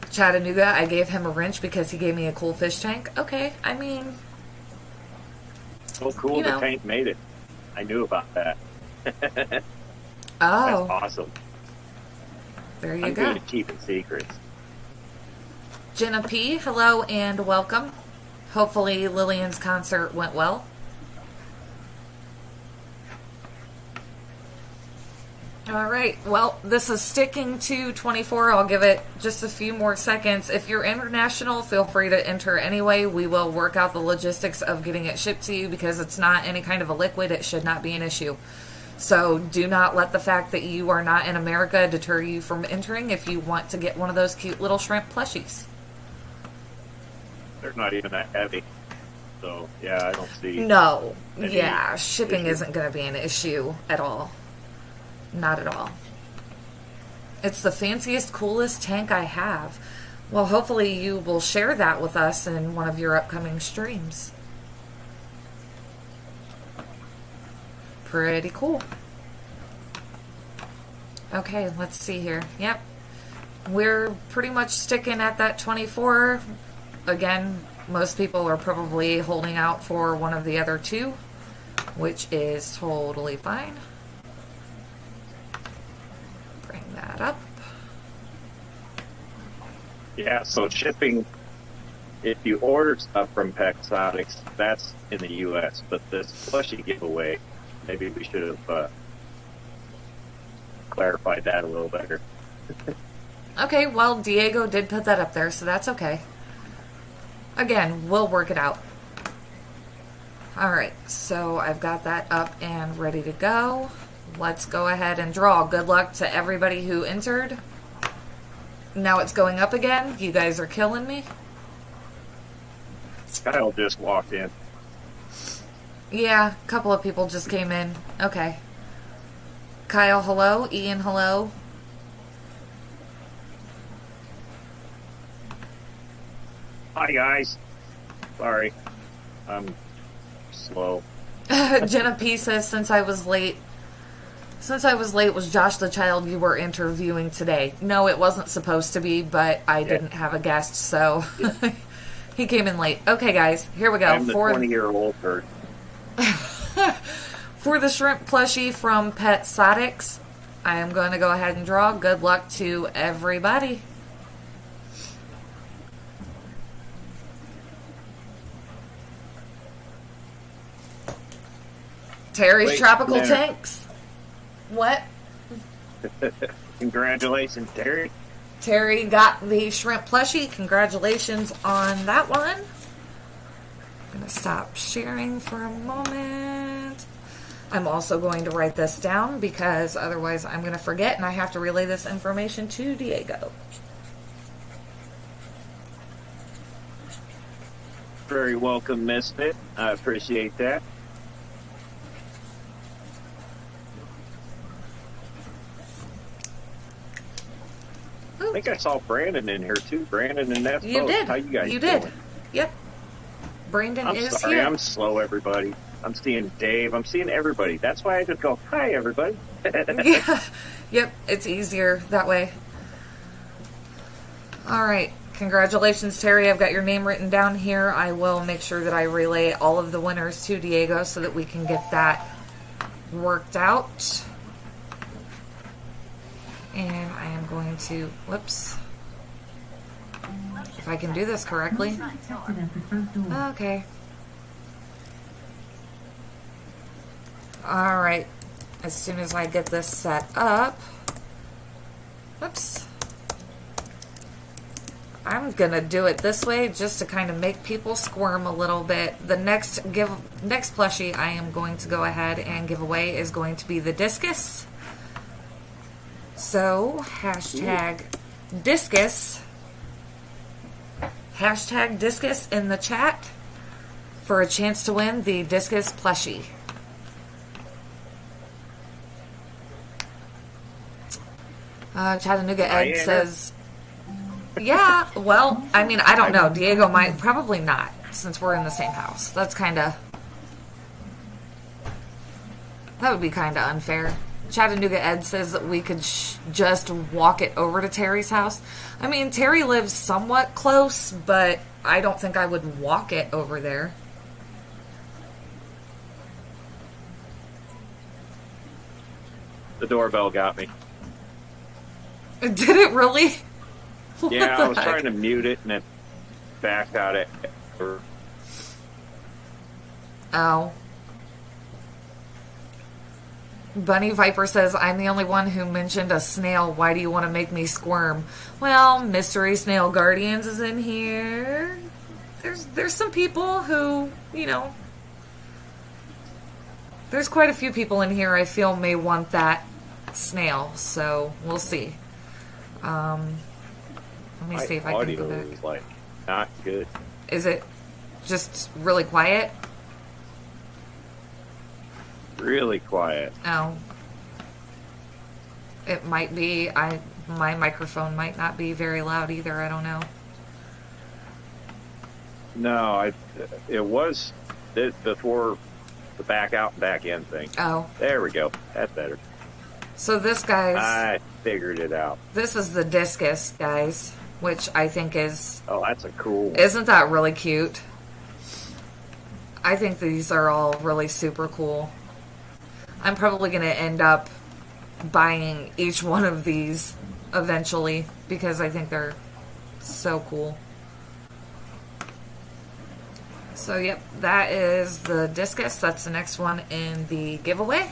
Chattanooga, I gave him a wrench because he gave me a cool fish tank. Okay, I mean... So cool the tank made it. I knew about that. Oh. That's awesome. There you I'm go. good at keeping secrets. Jenna P., hello and welcome. Hopefully Lillian's concert went well. Alright, well, this is sticking to 24. I'll give it just a few more seconds. If you're international, feel free to enter anyway. We will work out the logistics of getting it shipped to you because it's not any kind of a liquid. It should not be an issue. So do not let the fact that you are not in America deter you from entering if you want to get one of those cute little shrimp plushies. They're not even that heavy. So, yeah, I don't see... No. Yeah, shipping isn't going to be an issue at all. Not at all. It's the fanciest, coolest tank I have. Well, hopefully you will share that with us in one of your upcoming streams. Pretty cool. Okay, let's see here. Yep. We're pretty much sticking at that 24. Again, most people are probably holding out for one of the other two, which is totally fine. Bring that up. Yeah, so shipping, if you order stuff from Pet Exotics, that's in the U.S., but this plushie giveaway, maybe we should have clarified that a little better. Okay, well, Diego did put that up there, so that's okay. Again, we'll work it out. Alright, so I've got that up and ready to go. Let's go ahead and draw. Good luck to everybody who entered. Now it's going up again. You guys are killing me. Kyle just walked in. Yeah, a couple of people just came in. Okay. Kyle, hello. Ian, hello. Hi, guys. Sorry. I'm slow. Jenna P says, since I was late, was Josh the child you were interviewing today? No, it wasn't supposed to be, but I didn't have a guest, so he came in late. Okay, guys, here we go. I'm the 20-year-old bird. For the shrimp plushie from Pet Exotics, I am going to go ahead and draw. Good luck to everybody. Terry's Tropical Tanks. What? Congratulations, Terry. Terry got the shrimp plushie. Congratulations on that one. I'm going to stop sharing for a moment. I'm also going to write this down because otherwise I'm going to forget and I have to relay this information to Diego. Very welcome, Misfit. I appreciate that. I think I saw Brandon in here too. Brandon and that. You did. How you guys You doing? did. Yep. Brandon I'm is sorry, here. I'm slow, everybody. I'm seeing Dave. I'm seeing everybody. That's why I just go, hi, everybody. Yeah. Yep. It's easier that way. All right. Congratulations, Terry. I've got your name written down here. I will make sure that I relay all of the winners to Diego so that we can get that worked out. And I am going to, whoops. If I can do this correctly. Okay. All right. As soon as I get this set up. Whoops. I'm going to do it this way just to kind of make people squirm a little bit. The next plushie I am going to go ahead and give away is going to be the discus. So, hashtag discus. Hashtag discus in the chat for a chance to win the discus plushie. Chattanooga Ed says, yeah, well, I mean, I don't know. Diego might, probably not, since we're in the same house. That's kind of, that would be kind of unfair. Chattanooga Ed says that we could just walk it over to Terry's house. I mean, Terry lives somewhat close, but I don't think I would walk it over there. The doorbell got me. Did it really? Yeah, I was trying to mute it and it backed out it. Oh. Bunny Viper says, I'm the only one who mentioned a snail. Why do you want to make me squirm? Well, Mystery Snail Guardians is in here. There's some people who, you know, there's quite a few people in here I feel may want that snail, so we'll see. Let me see if I can go back. Is like not good. Is it just really quiet? Really quiet. Oh. It might be. My microphone might not be very loud either. I don't know. No, it was before the back out and back in thing. Oh. There we go. That's better. So this, guys. I figured it out. This is the discus, guys, which I think is... Oh, that's a cool one. Isn't that really cute? I think these are all really super cool. I'm probably going to end up buying each one of these eventually because I think they're so cool. So, yep, that is the discus. That's the next one in the giveaway.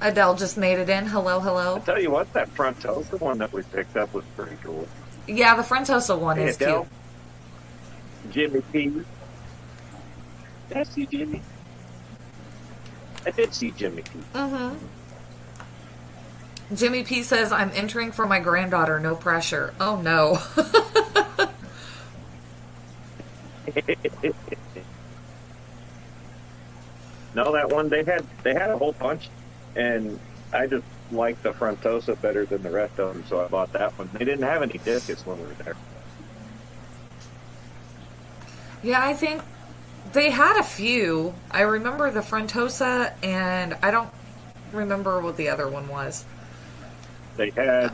Adele just made it in. Hello, hello. I tell you what, that Frontosa one that we picked up was pretty cool. Yeah, the Frontosa one Hey, is Adele. cute. Jimmy P. Did I see Jimmy? I did see Jimmy P. Mm-hmm. Jimmy P says, I'm entering for my granddaughter, no pressure. Oh, no. No, that one they had a whole bunch, and I just liked the Frontosa better than the rest of them, so I bought that one. They didn't have any discus when we were there. Yeah, I think they had a few. I remember the Frontosa, and I don't remember what the other one was. They had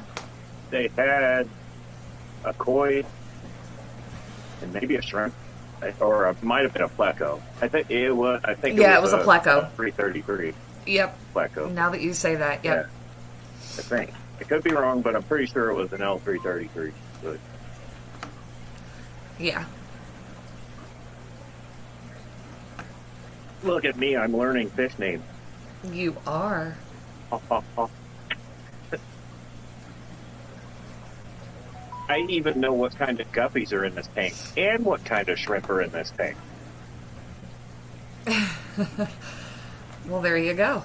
a koi and maybe a shrimp, or it might have been a pleco. I think it was. Yeah, it was a pleco. 333. Yep. Pleco. Now that you say that, yep. Yeah, I think I could be wrong, but I'm pretty sure it was an L333. But Yeah. look at me, I'm learning fish names. You are. I even know what kind of guppies are in this tank and what kind of shrimp are in this tank. Well, there you go.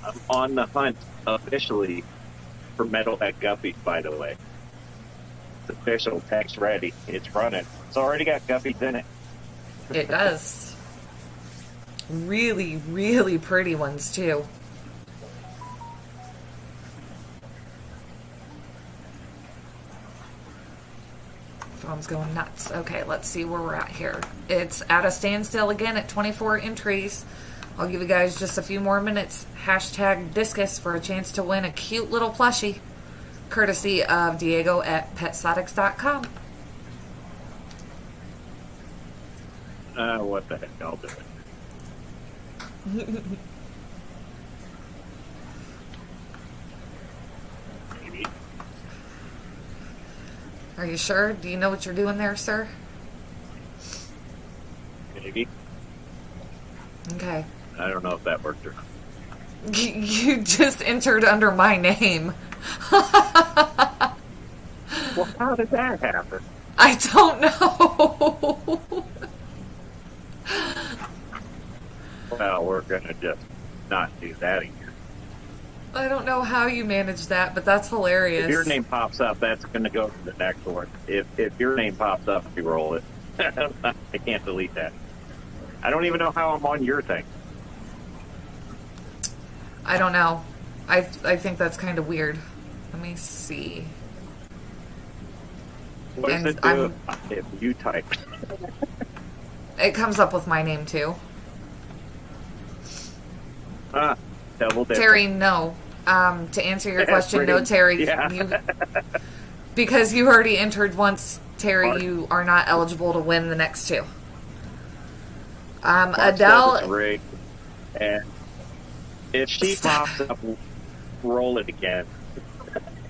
I'm on the hunt officially for metalhead guppies, by the way. It's official. Tank's ready. It's running. It's already got guppies in it. It does. Really, really pretty ones, too. Phone's going nuts. Okay, let's see where we're at here. It's at a standstill again at 24 entries. I'll give you guys just a few more minutes. Hashtag discus for a chance to win a cute little plushie. Courtesy of Diego at PetSotics.com. What the heck? I'll do it. Maybe. Are you sure? Do you know what you're doing there, sir? Maybe. Okay. I don't know if that worked or not. You just entered under my name. Well, how did that happen? I don't know. Well, we're going to just not do that again. I don't know how you managed that, but that's hilarious. If your name pops up, that's going to go to the next one. If your name pops up, we roll it. I can't delete that. I don't even know how I'm on your thing. I don't know. I think that's kind of weird. Let me see. What does And it do if you type? It comes up with my name too. Double dip. Terry, no. To answer your question, Pretty- no, Terry. yeah. Because you already entered once, Terry, Mark. you are not eligible to win the next two. Mark says it's Adele. rigged, and if she pops up, roll it again.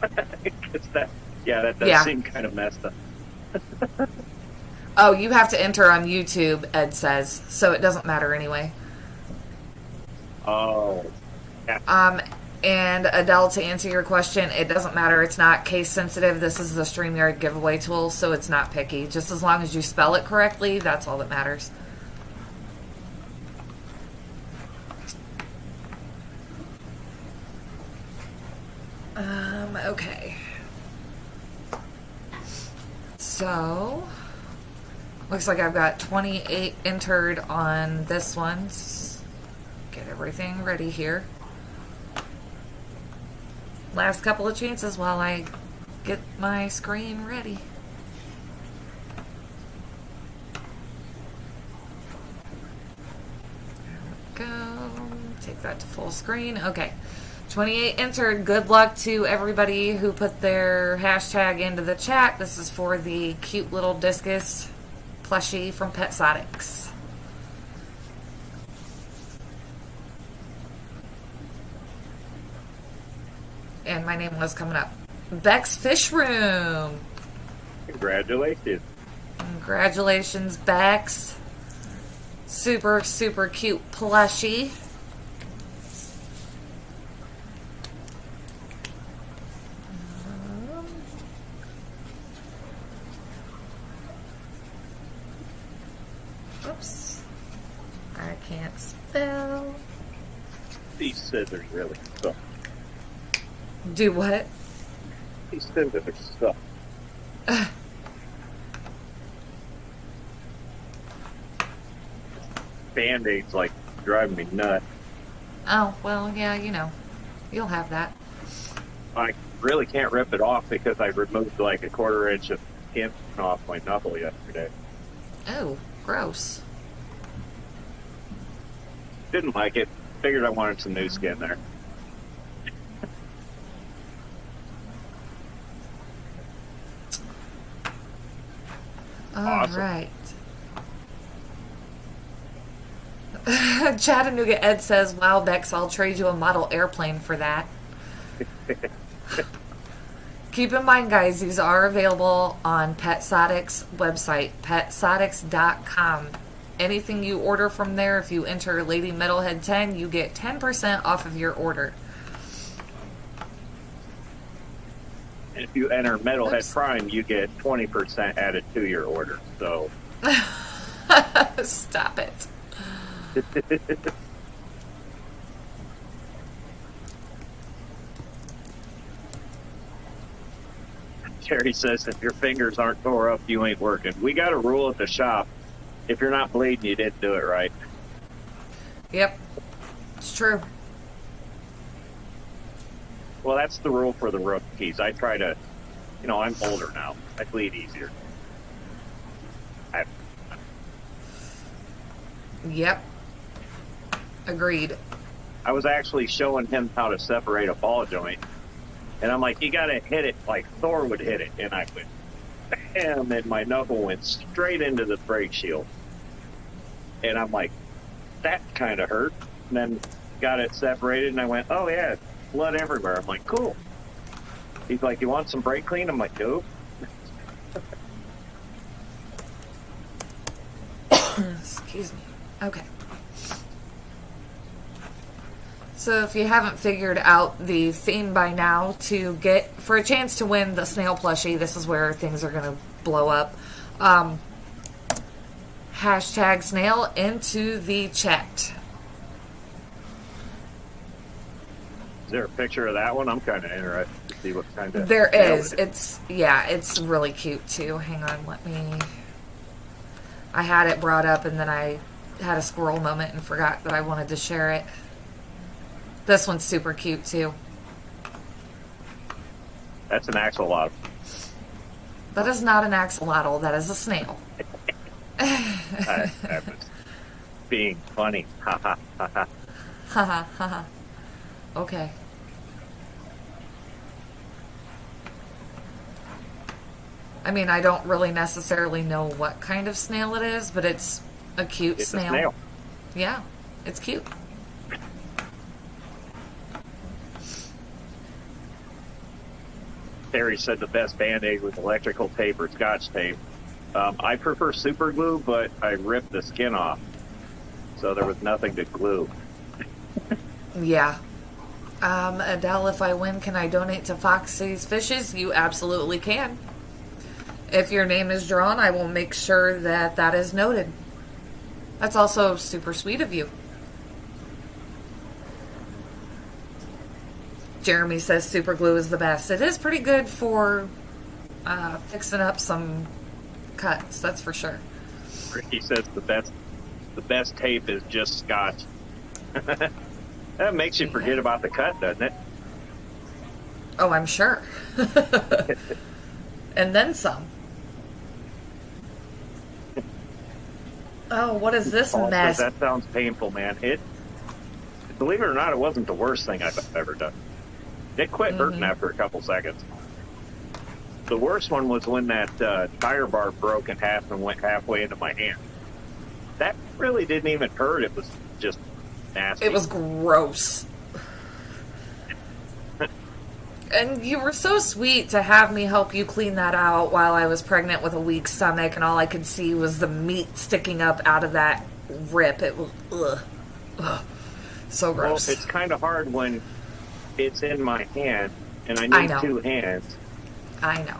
'Cause that does seem kind of messed up. Oh, you have to enter on YouTube, Ed says, so it doesn't matter anyway. Oh. Yeah. And Adele, to answer your question, it doesn't matter. It's not case sensitive. This is the StreamYard giveaway tool, so it's not picky. Just as long as you spell it correctly, that's all that matters. Okay. So, looks like I've got 28 entered on this one. Get everything ready here. Last couple of chances while I get my screen ready. There we go. Take that to full screen. Okay. 28 entered. Good luck to everybody who put their hashtag into the chat. This is for the cute little discus plushie from PetSotics. And my name was coming up. Beck's Fish Room. Congratulations. Congratulations, Bex. Super, super cute plushie. Oops. I can't spell. These scissors really suck. Do what? These scissors suck. Band-Aids like driving me nuts. Oh, well, yeah, you know. You'll have that. I really can't rip it off because I removed like a 1/4 inch of skin off my knuckle yesterday. Oh, gross. Didn't like it. Figured I wanted some new skin there. All Awesome. right. Chattanooga Ed says, wow, Bex, I'll trade you a model airplane for that. Keep in mind, guys, these are available on PetSotics website, petsotics.com. Anything you order from there, if you enter Lady Metalhead 10, you get 10% off of your order. And if you enter Metalhead Oops. Prime, you get 20% added to your order. So Stop it. Terry says if your fingers aren't tore up, you ain't working. We got a rule at the shop. If you're not bleeding, you didn't do it right. Yep. It's true. Well, that's the rule for the rookies. I try to, I'm older now. I bleed easier. Yep. Agreed. I was actually showing him how to separate a ball joint. And I'm like, you got to hit it like Thor would hit it. And I went, bam, and my knuckle went straight into the brake shield. And I'm like, that kind of hurt. And then got it separated, and I went, oh, yeah, blood everywhere. I'm like, cool. He's like, you want some brake clean? I'm like, nope. Excuse me. Okay. So if you haven't figured out the theme by now, for a chance to win the snail plushie, this is where things are going to blow up. Hashtag snail into the chat. Is there a picture of that one? I'm kind of interested to see what kind of... There is. It's really cute too. Hang on, I had it brought up and then I had a squirrel moment and forgot that I wanted to share it. This one's super cute too. That's an axolotl. That is not an axolotl. That is a snail. I was being funny. Ha ha ha ha. Ha ha ha ha. Okay. I mean, I don't really necessarily know what kind of snail it is, but it's a cute It's snail. a snail. Yeah, it's cute. Terry said the best Band-Aid was electrical tape or Scotch tape. I prefer super glue, but I ripped the skin off, so there was nothing to glue. Yeah. Adele, if I win, can I donate to Foxy's Fishes? You absolutely can. If your name is drawn, I will make sure that that is noted. That's also super sweet of you. Jeremy says super glue is the best. It is pretty good for fixing up some cuts, that's for sure. Ricky says the best tape is just Scotch. That makes you forget about the cut, doesn't it? Oh, I'm sure. And then some. Oh, what is this Paul mess? says, that sounds painful, man. Believe it or not, it wasn't the worst thing I've ever done. It quit hurting after a couple seconds. The worst one was when that tire bar broke in half and went halfway into my hand. That really didn't even hurt. It was just nasty. It was gross. And you were so sweet to have me help you clean that out while I was pregnant with a weak stomach, and all I could see was the meat sticking up out of that rip. It was so gross. Well, it's kind of hard when it's in my hand, and I I need know. 2 hands. I know.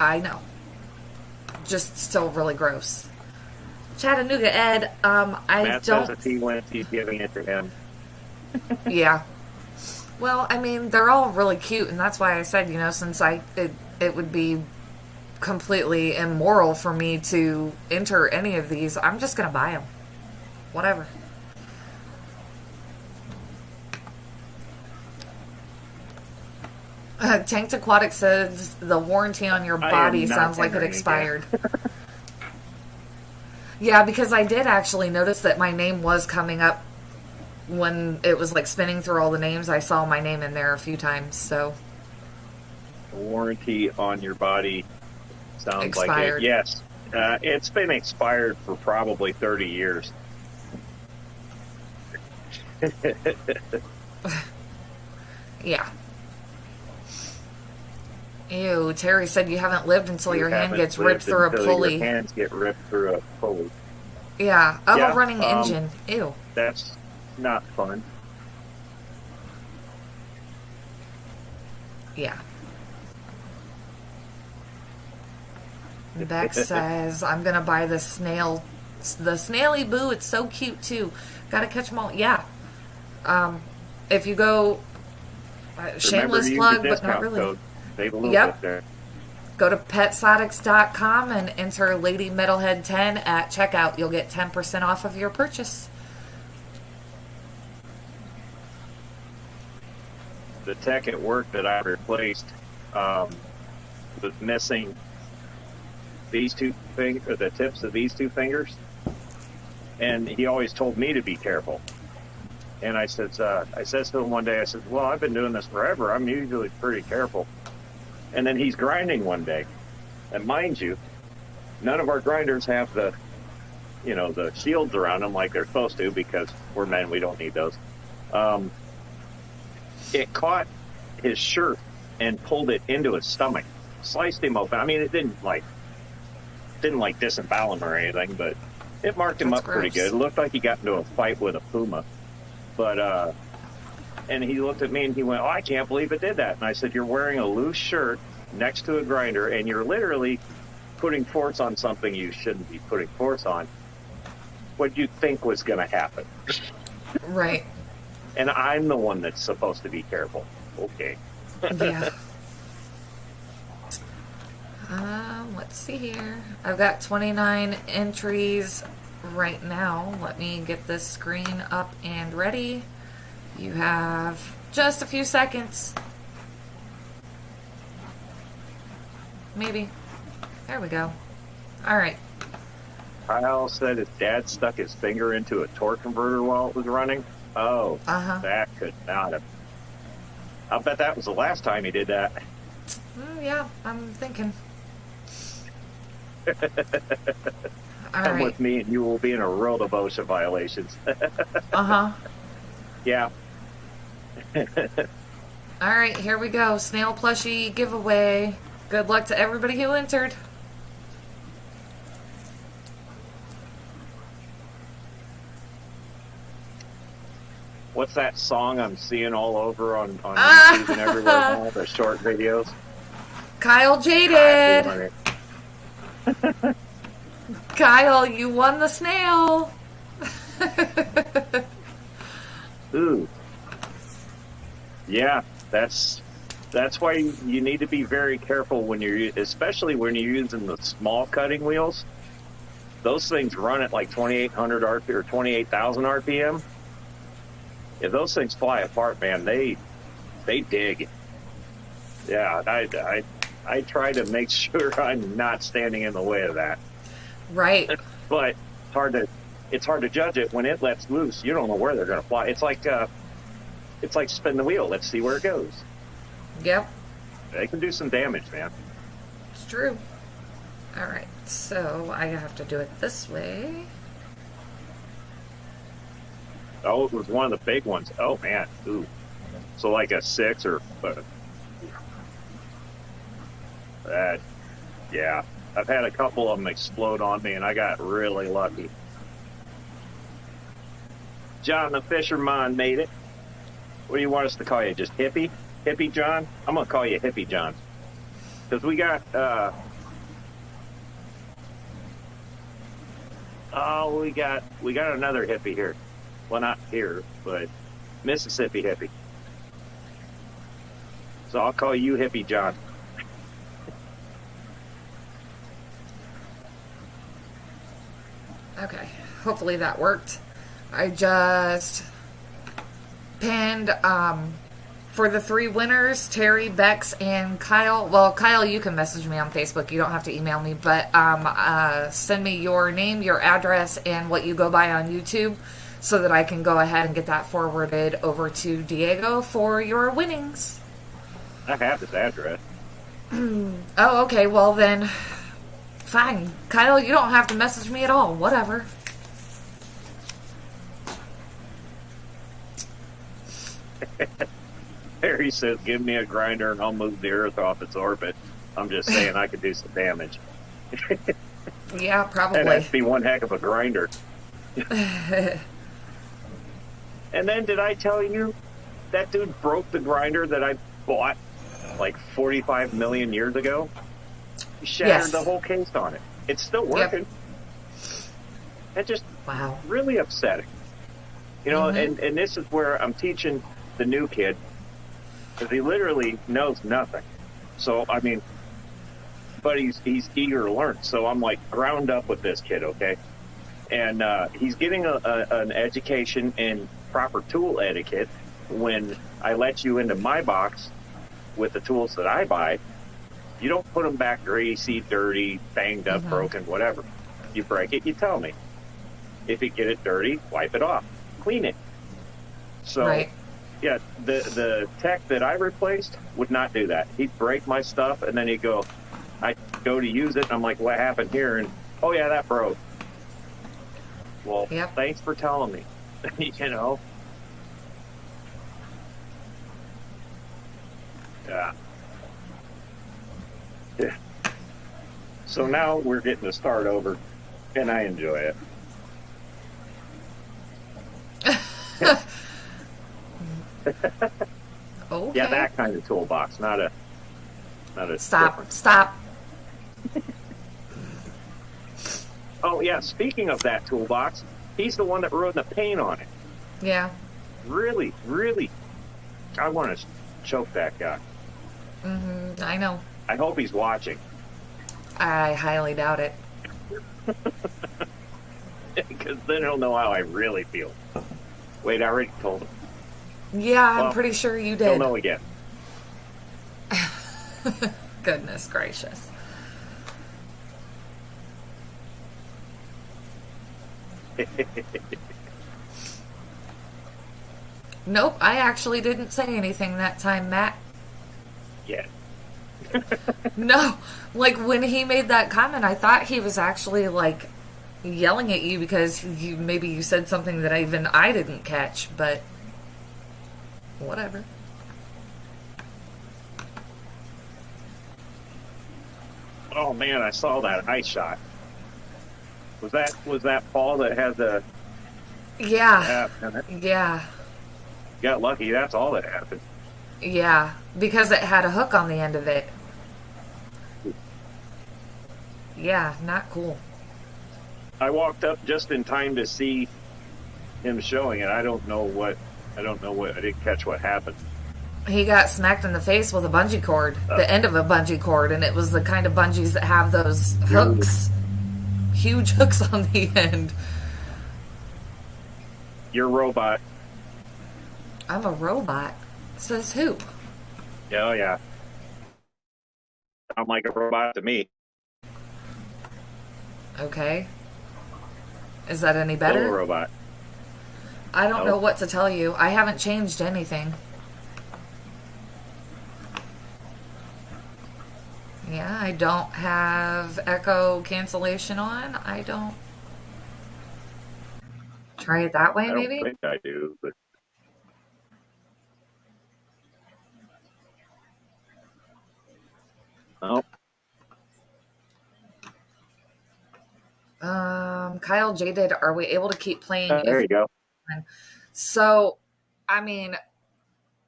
I know. Just still really gross. Chattanooga Ed, Matt says if he wins, he's giving it to him. Yeah. Well, I mean, they're all really cute, and that's why I said, since it would be completely immoral for me to enter any of these, I'm just gonna buy them. Whatever. Tanked Aquatic says the warranty on your body sounds like it expired. Yeah, because I did actually notice that my name was coming up when it was like spinning through all the names. I saw my name in there a few times, so. The warranty on your body sounds Expired. like it. Yes. It's been expired for probably 30 years. Yeah. Ew, Terry said you haven't lived until your hand gets ripped through a pulley. Your hands get ripped through a pulley. Yeah, of a running engine. Ew. That's not fun. Yeah. Beck says, I'm going to buy the snaily boo. It's so cute, too. Got to catch them all. Yeah. If you go, shameless plug, but not really. Code. Save a little Yep. bit there. Go to PetSotics.com and enter Lady Metalhead 10 at checkout. You'll get 10% off of your purchase. The tech at work that I replaced was missing these two fingers, or the tips of these two fingers, and he always told me to be careful. And I said to him one day, I said, well, I've been doing this forever. I'm usually pretty careful. And then he's grinding one day, and mind you, none of our grinders have the shields around them like they're supposed to, because we're men, we don't need those. It caught his shirt and pulled it into his stomach, sliced him open. I mean, it didn't disembowel him or anything, but it marked him up pretty good. It looked like he got into a fight with a puma. But and he looked at me and he went, "Oh, I can't believe it did that." And I said, "You're wearing a loose shirt next to a grinder, and you're literally putting force on something you shouldn't be putting force on. What do you think was going to happen?" Right. And I'm the one that's supposed to be careful. Okay. Yeah. Let's see here. I've got 29 entries right now. Let me get this screen up and ready. You have just a few seconds. Maybe. There we go. All right. Kyle said his dad stuck his finger into a torque converter while it was running. Oh, That could not have. I'll bet that was the last time he did that. Yeah, I'm thinking. All Come right. with me and you will be in a world of OSHA violations. Yeah. All right, here we go. Snail plushie giveaway. Good luck to everybody who entered. What's that song I'm seeing all over on YouTube and everywhere now? The short videos. Kyle jaded. Kyle, you won the snail. Ooh. Yeah, that's why you need to be very careful when especially when you're using the small cutting wheels. Those things run at like 2,800 RPM or 28,000 RPM. If those things fly apart, man, they dig. Yeah, I try to make sure I'm not standing in the way of that. Right. But it's hard to judge it when it lets loose. You don't know where they're going to fly. It's like spin the wheel. Let's see where it goes. Yep. They can do some damage, man. It's true. All right, so I have to do it this way. Oh, it was one of the big ones. Oh, man. Ooh. So like a 6 or... yeah. I've had a couple of them explode on me, and I got really lucky. John the Fisherman made it. What do you want us to call you? Just Hippie? Hippie John? I'm going to call you Hippie John. Because we got... we got another hippie here. Well, not here, but Mississippi hippie. So I'll call you Hippie John. Okay, hopefully that worked. I just pinned for the 3 winners, Terry, Bex, and Kyle. Well, Kyle, you can message me on Facebook. You don't have to email me, but send me your name, your address, and what you go by on YouTube so that I can go ahead and get that forwarded over to Diego for your winnings. I have this address. Oh, okay. Well, then, fine. Kyle, you don't have to message me at all. Whatever. Harry says, give me a grinder and I'll move the Earth off its orbit. I'm just saying I could do some damage. Yeah, probably. That'd have to be one heck of a grinder. And then did I tell you that dude broke the grinder that I bought like 45 million years ago. He shattered Yes. the whole case on it. It's still working. It's just Wow. really upsetting. You know, and this is where I'm teaching the new kid, because he literally knows nothing. So, I mean, but he's eager to learn. So I'm like ground up with this kid, okay? And he's getting an education in proper tool etiquette when I let you into my box with the tools that I buy. You don't put them back greasy, dirty, banged up, broken, whatever. You break it, you tell me. If you get it dirty, wipe it off, clean it. So, yeah, the tech that I replaced would not do that. He'd break my stuff, and then he'd go, I'd go to use it, and I'm like, what happened here? And, oh, yeah, that broke. Well, thanks for telling me, you know? Yeah. Yeah. So now we're getting to start over, and I enjoy it. Okay. Yeah, that kind of toolbox, not a Stop. different. Stop. Oh yeah, speaking of that toolbox, he's the one that ruined the paint on it. Yeah. Really, really. I want to choke that guy. I know. I hope he's watching. I highly doubt it. Because then he'll know how I really feel. Wait, I already told him. Yeah, I'm pretty sure you did. He'll know again. Goodness gracious. Nope, I actually didn't say anything that time, Matt. Yeah. No, like when he made that comment, I thought he was actually like yelling at you because maybe you said something that even I didn't catch, but whatever. Oh man, I saw that ice shot. Was that Paul that had the? Yeah. Yeah. Got lucky. That's all that happened. Yeah, because it had a hook on the end of it. Yeah, not cool. I walked up just in time to see him showing it. I don't know what. I didn't catch what happened. He got smacked in the face with a bungee cord, the end of a bungee cord, and it was the kind of bungees that have those hooks, huge hooks on the end. You're a robot. I'm a robot. Says who? Oh yeah. I'm like a robot to me. Okay. Is that any better? Still a robot. I don't know what to tell you. I haven't changed anything. Yeah, I don't have echo cancellation on. I don't. Try it that way, maybe? I don't think I do, but. Oh. Kyle jaded. Are we able to keep playing? There you go. So, I mean,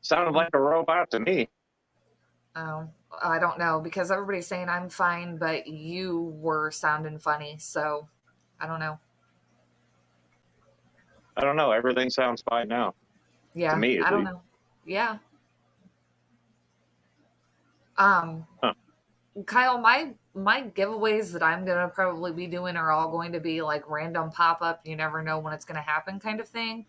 sounded like a robot to me. I don't know because everybody's saying I'm fine, but you were sounding funny. So, I don't know. I don't know. Everything sounds fine now. Yeah, to me, I don't know. Yeah. Kyle, my giveaways that I'm gonna probably be doing are all going to be like random pop up. You never know when it's gonna happen, kind of thing.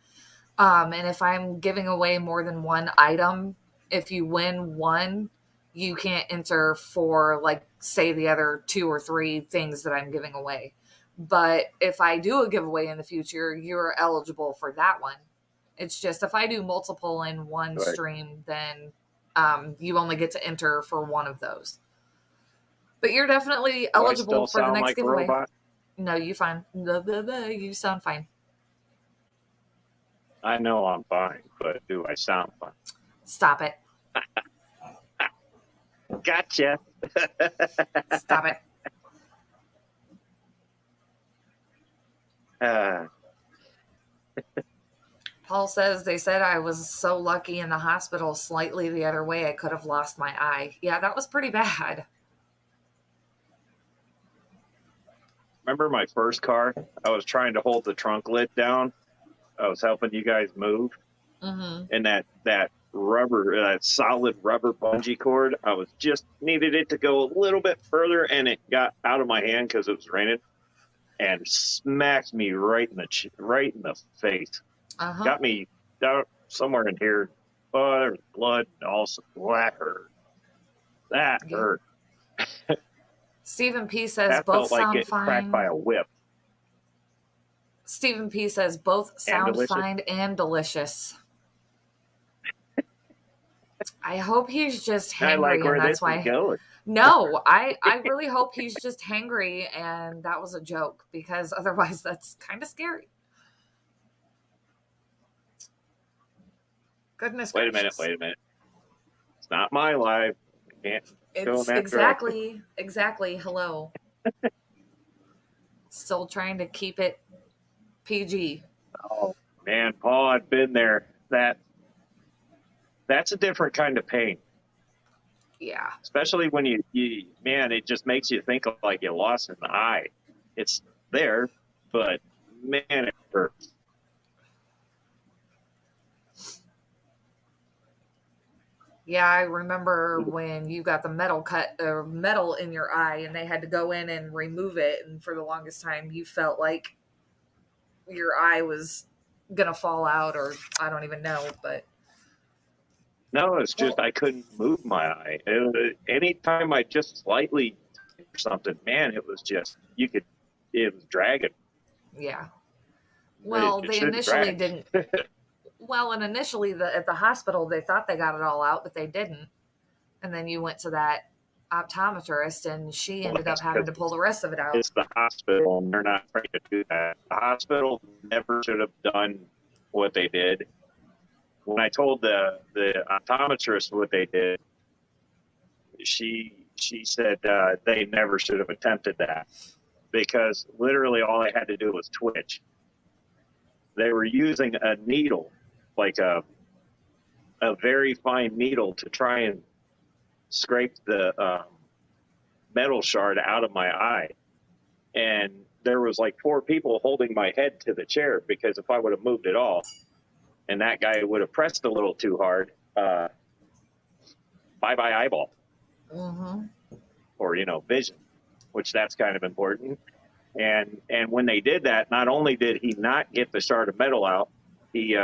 And if I'm giving away more than one item, if you win one, you can't enter for like say the other 2 or 3 things that I'm giving away. But if I do a giveaway in the future, you're eligible for that one. It's just if I do multiple in one stream, then you only get to enter for one of those. But you're definitely eligible for the next giveaway. Robot? No, you fine. You sound fine. I know I'm fine, but do I sound fine? Stop it. Gotcha. Stop it. Paul says they said I was so lucky in the hospital slightly the other way I could have lost my eye. Yeah, that was pretty bad. Remember my first car? I was trying to hold the trunk lid down. I was helping you guys move, Mm-hmm. and that solid rubber bungee cord, I was just needed it to go a little bit further, and it got out of my hand because it was raining and smacked me right in the face. Uh-huh. Got me down somewhere in here. Oh, there was blood and also that hurt. That Yeah. hurt. Stephen P says That both felt like sound getting cracked by fine. a whip. Stephen P says both And sound delicious. fine and delicious. I hope he's just I like hangry where and this that's is why. going. No, I really hope he's just hangry and that was a joke because otherwise that's kind of scary. Goodness Wait a gracious. minute. It's not my life. I can't go in It's that direction. exactly. Hello. Still trying to keep it PG. Oh man, Paul, I've been there. That's a different kind of pain. Yeah. Especially when you man, it just makes you think of like you lost an eye. It's there, but man, it hurts. Yeah, I remember when you got the metal in your eye, and they had to go in and remove it. And for the longest time, you felt like your eye was gonna fall out, or I don't even know. But No, it's just well, I couldn't move my eye. Anytime I just slightly or something, man, it was just it was dragging. yeah. It, Well, it they shouldn't initially drag. didn't. Well, and initially at the hospital, they thought they got it all out, but they didn't. And then you went to that optometrist, and she Well, ended up that's having because to pull the rest of it out. it's the hospital, and they're not trying to do that. The hospital never should have done what they did. When I told the optometrist what they did, she said they never should have attempted that because literally all I had to do was twitch. They were using a needle, like a very fine needle, to try and scrape the metal shard out of my eye. And there was like four people holding my head to the chair because if I would have moved at all, and that guy would have pressed a little too hard, bye bye eyeball, Mm-hmm. or vision, which that's kind of important. And when they did that, not only did he not get the shard of metal out, he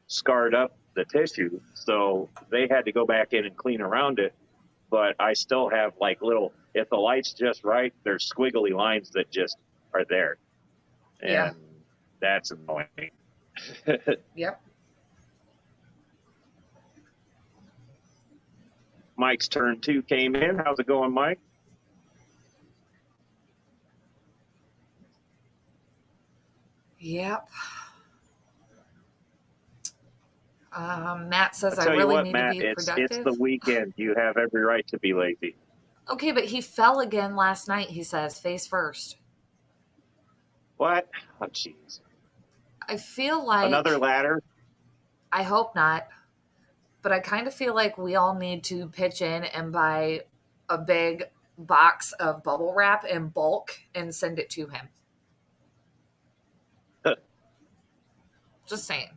scarred up the tissue, so they had to go back in and clean around it. But I still have like little, if the light's just right, there's squiggly lines that just are there, Yeah. and that's annoying. Yep. Mike's turn 2 came in. How's it going, Mike? Yep. Matt says I'll I tell you really what, need to Matt, be it's the productive. weekend. You have every right to be lazy. Okay, but he fell again last night, he says, face first. What? Oh, jeez. I feel Another like, ladder? I hope not, but I kind of feel like we all need to pitch in and buy a big box of bubble wrap in bulk and send it to him. Just saying.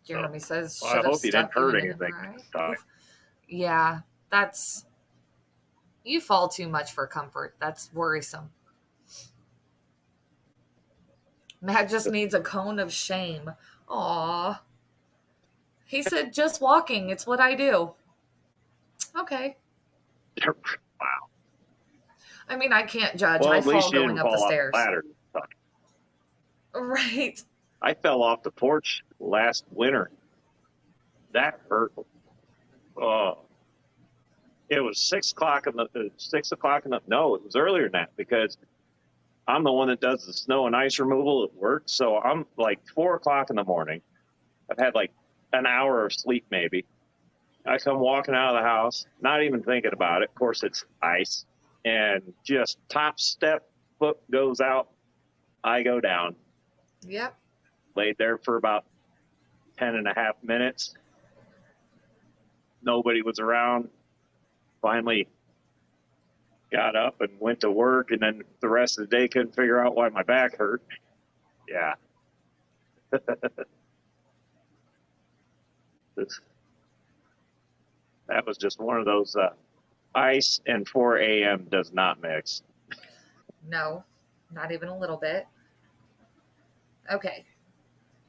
Jeremy says, Well, I should have hope you didn't stuck you hurt in an anything MRI. this time. Oof. Yeah, that's, you fall too much for comfort. That's worrisome. Matt just needs a cone of shame. Aw. He said, just walking. It's what I do. Okay. Wow. I mean, I can't judge. Well, I at fall least you going didn't up the fall off the stairs. ladder. Right. I fell off the porch last winter. That hurt. Oh, it was 6 o'clock in the 6 o'clock in the. No, it was earlier than that because I'm the one that does the snow and ice removal at work. So I'm like 4 o'clock in the morning. I've had like an hour of sleep maybe, I come walking out of the house, not even thinking about it. Of course, it's ice. And just top step, foot goes out. I go down. Yep. Laid there for about 10.5 minutes. Nobody was around. Finally got up and went to work. And then the rest of the day couldn't figure out why my back hurt. Yeah. That was just one of those ice and 4 a.m. does not mix. No, not even a little bit. Okay.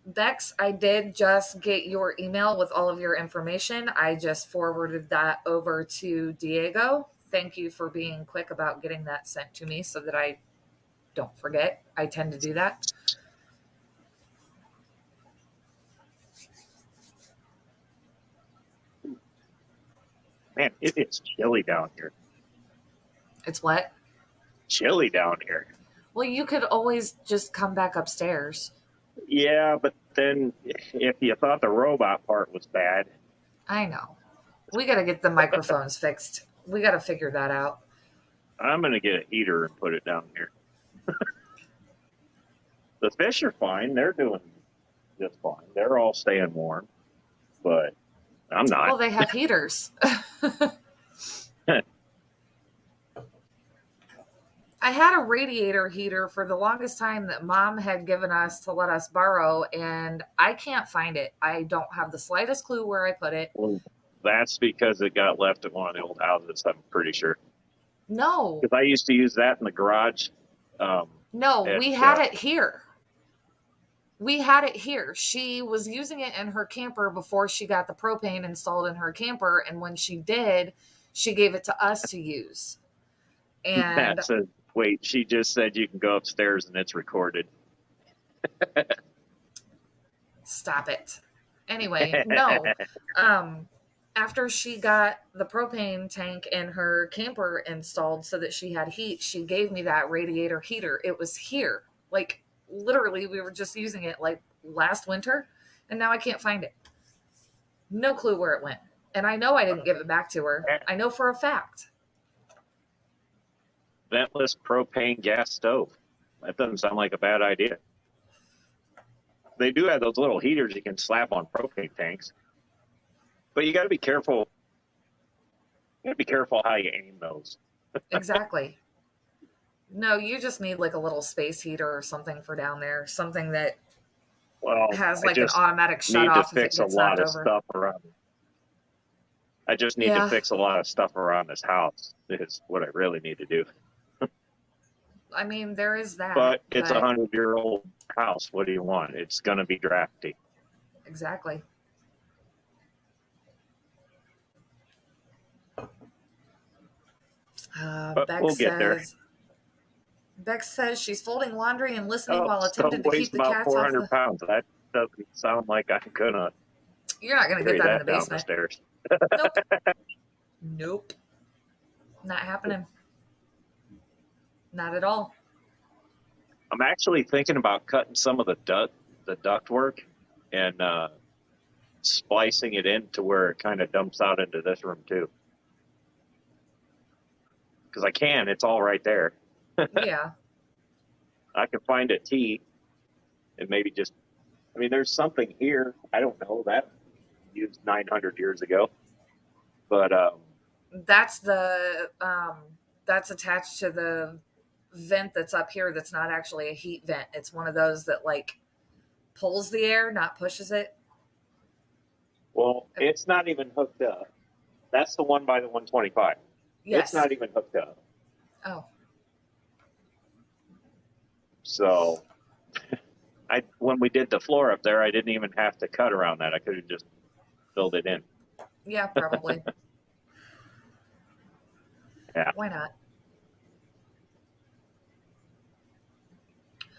Bex, I did just get your email with all of your information. I just forwarded that over to Diego. Thank you for being quick about getting that sent to me so that I don't forget. I tend to do that. Man, it's chilly down here. It's what? Chilly down here. Well, you could always just come back upstairs. Yeah, but then if you thought the robot part was bad. I know. We got to get the microphones fixed. We got to figure that out. I'm going to get a heater and put it down here. The fish are fine. They're doing just fine. They're all staying warm, but I'm not. Well, they have heaters. I had a radiator heater for the longest time that Mom had given us to let us borrow, and I can't find it. I don't have the slightest clue where I put it. Well, that's because it got left at one of the old houses, I'm pretty sure. No. Because I used to use that in the garage. No, we had it here. We had it here. She was using it in her camper before she got the propane installed in her camper, and when she did, she gave it to us to use. And wait, she just said you can go upstairs and it's recorded. Stop it. Anyway, no. After she got the propane tank in her camper installed so that she had heat, she gave me that radiator heater. It was here. Like, literally, we were just using it like last winter, and now I can't find it. No clue where it went. And I know I didn't give it back to her. I know for a fact. Ventless propane gas stove. That doesn't sound like a bad idea. They do have those little heaters you can slap on propane tanks. But you got to be careful. You got to be careful how you aim those. Exactly. No, you just need like a little space heater or something for down there. Something that has like an automatic shut off if it gets knocked over. Stuff around. I just need to fix a lot of stuff around this house. Is what I really need to do. I mean, there is that. But it's a 100-year-old house. What do you want? It's going to be drafty. Exactly. Bex says she's folding laundry and listening while attempting to keep the cats off. 400 pounds. That doesn't sound like I'm gonna. You're not gonna get that in the basement. Stairs. Nope. Nope. Not happening. Not at all. I'm actually thinking about cutting some of the ductwork and splicing it in to where it kind of dumps out into this room too. Because I can. It's all right there. Yeah. I can find a T and maybe just, I mean, there's something here. I don't know that used 900 years ago, but that's that's attached to the vent that's up here. That's not actually a heat vent. It's one of those that like pulls the air, not pushes it. Well, it's not even hooked up. That's the one by the 125. Yes. It's not even hooked up. Oh. So, when we did the floor up there, I didn't even have to cut around that. I could have just filled it in. Yeah, probably. Yeah. Why not?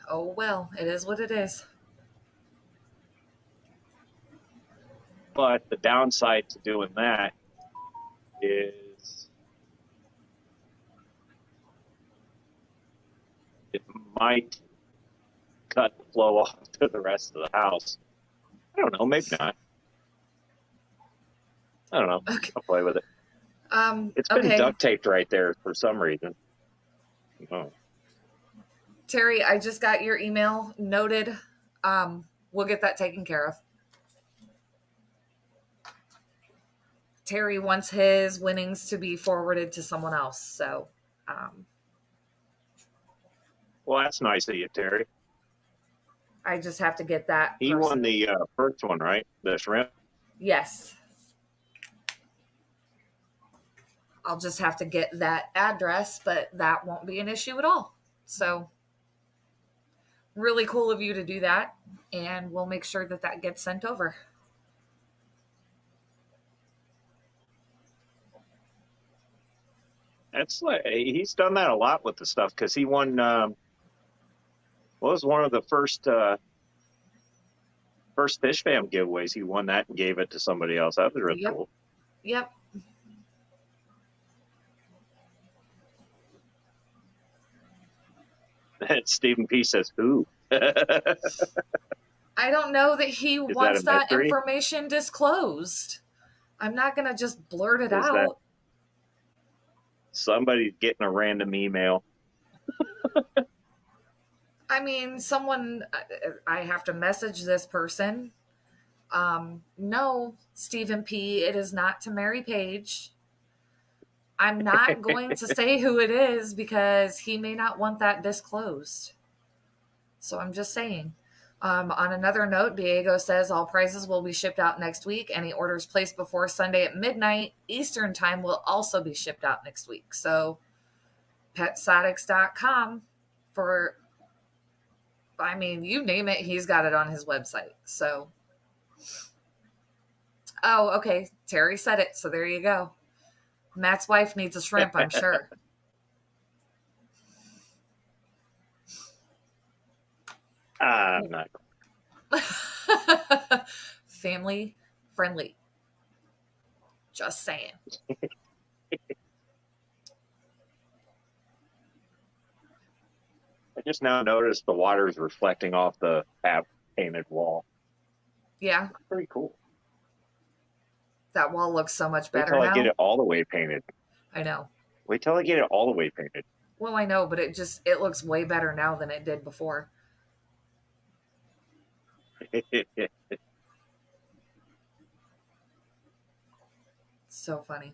Oh, well, it is what it is. But the downside to doing that is it might cut the flow off to the rest of the house. I don't know, maybe not. I don't know. Okay. I'll play with it. It's been Okay. duct taped right there for some reason. Oh. Terry, I just got your email. Noted. We'll get that taken care of. Terry wants his winnings to be forwarded to someone else. So, Well, that's nice of you, Terry. I just have to get that He person. won the first one, right? The shrimp. Yes. I'll just have to get that address, but that won't be an issue at all. So, really cool of you to do that. And we'll make sure that that gets sent over. That's like he's done that a lot with the stuff because he won. Was one of the first Fish Fam giveaways. He won that and gave it to somebody else. That was really Yep. cool. Yep. Stephen P says, "Who?" I don't know that he Is wants that a that mystery? information disclosed. I'm not going to just blurt it Is that out. somebody's getting a random email? I mean, I have to message this person. No, Stephen P., it is not to Mary Page. I'm not going to say who it is because he may not want that disclosed. So I'm just saying. On another note, Diego says all prizes will be shipped out next week. Any orders placed before Sunday at midnight Eastern time will also be shipped out next week. So petsotics.com for, I mean, you name it, he's got it on his website. So, oh, okay. Terry said it. So there you go. Matt's wife needs a shrimp, I'm sure. I'm not. Family friendly. Just saying. I just now noticed the water is reflecting off the painted wall. Yeah, Pretty cool. that wall looks so much Wait better till I now. get it all the way painted. I know. Wait till I get it all the way painted. Well, I know, but it looks way better now than it did before. So funny.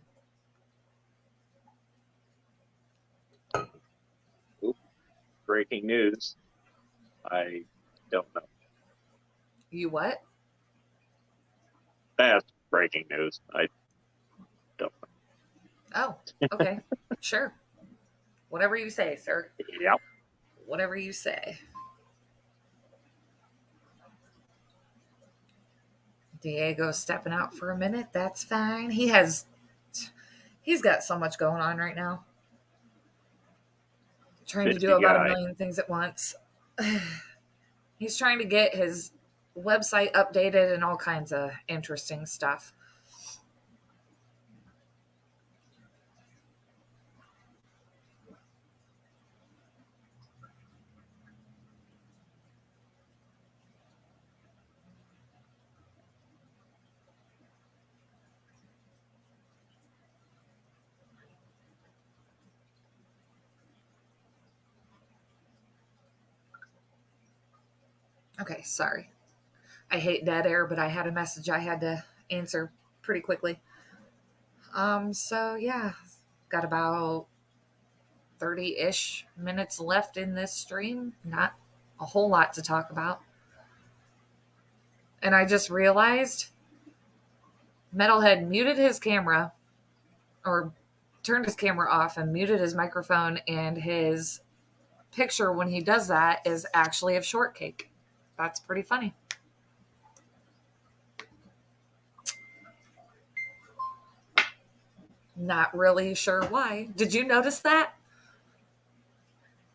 Oop, breaking news. I don't know. You what? That's breaking news. I don't know. Oh, okay. Sure. Whatever you say, sir. Yep. Whatever you say. Diego stepping out for a minute. That's fine. He's got so much going on right now. Trying to do Fishy about a guy. million things at once. He's trying to get his website updated and all kinds of interesting stuff. Okay, sorry. I hate dead air, but I had a message I had to answer pretty quickly. So yeah, got about 30-ish minutes left in this stream. Not a whole lot to talk about. And I just realized Metalhead muted his camera or turned his camera off and muted his microphone, and his picture when he does that is actually of Shortcake. That's pretty funny. Not really sure why. Did you notice that?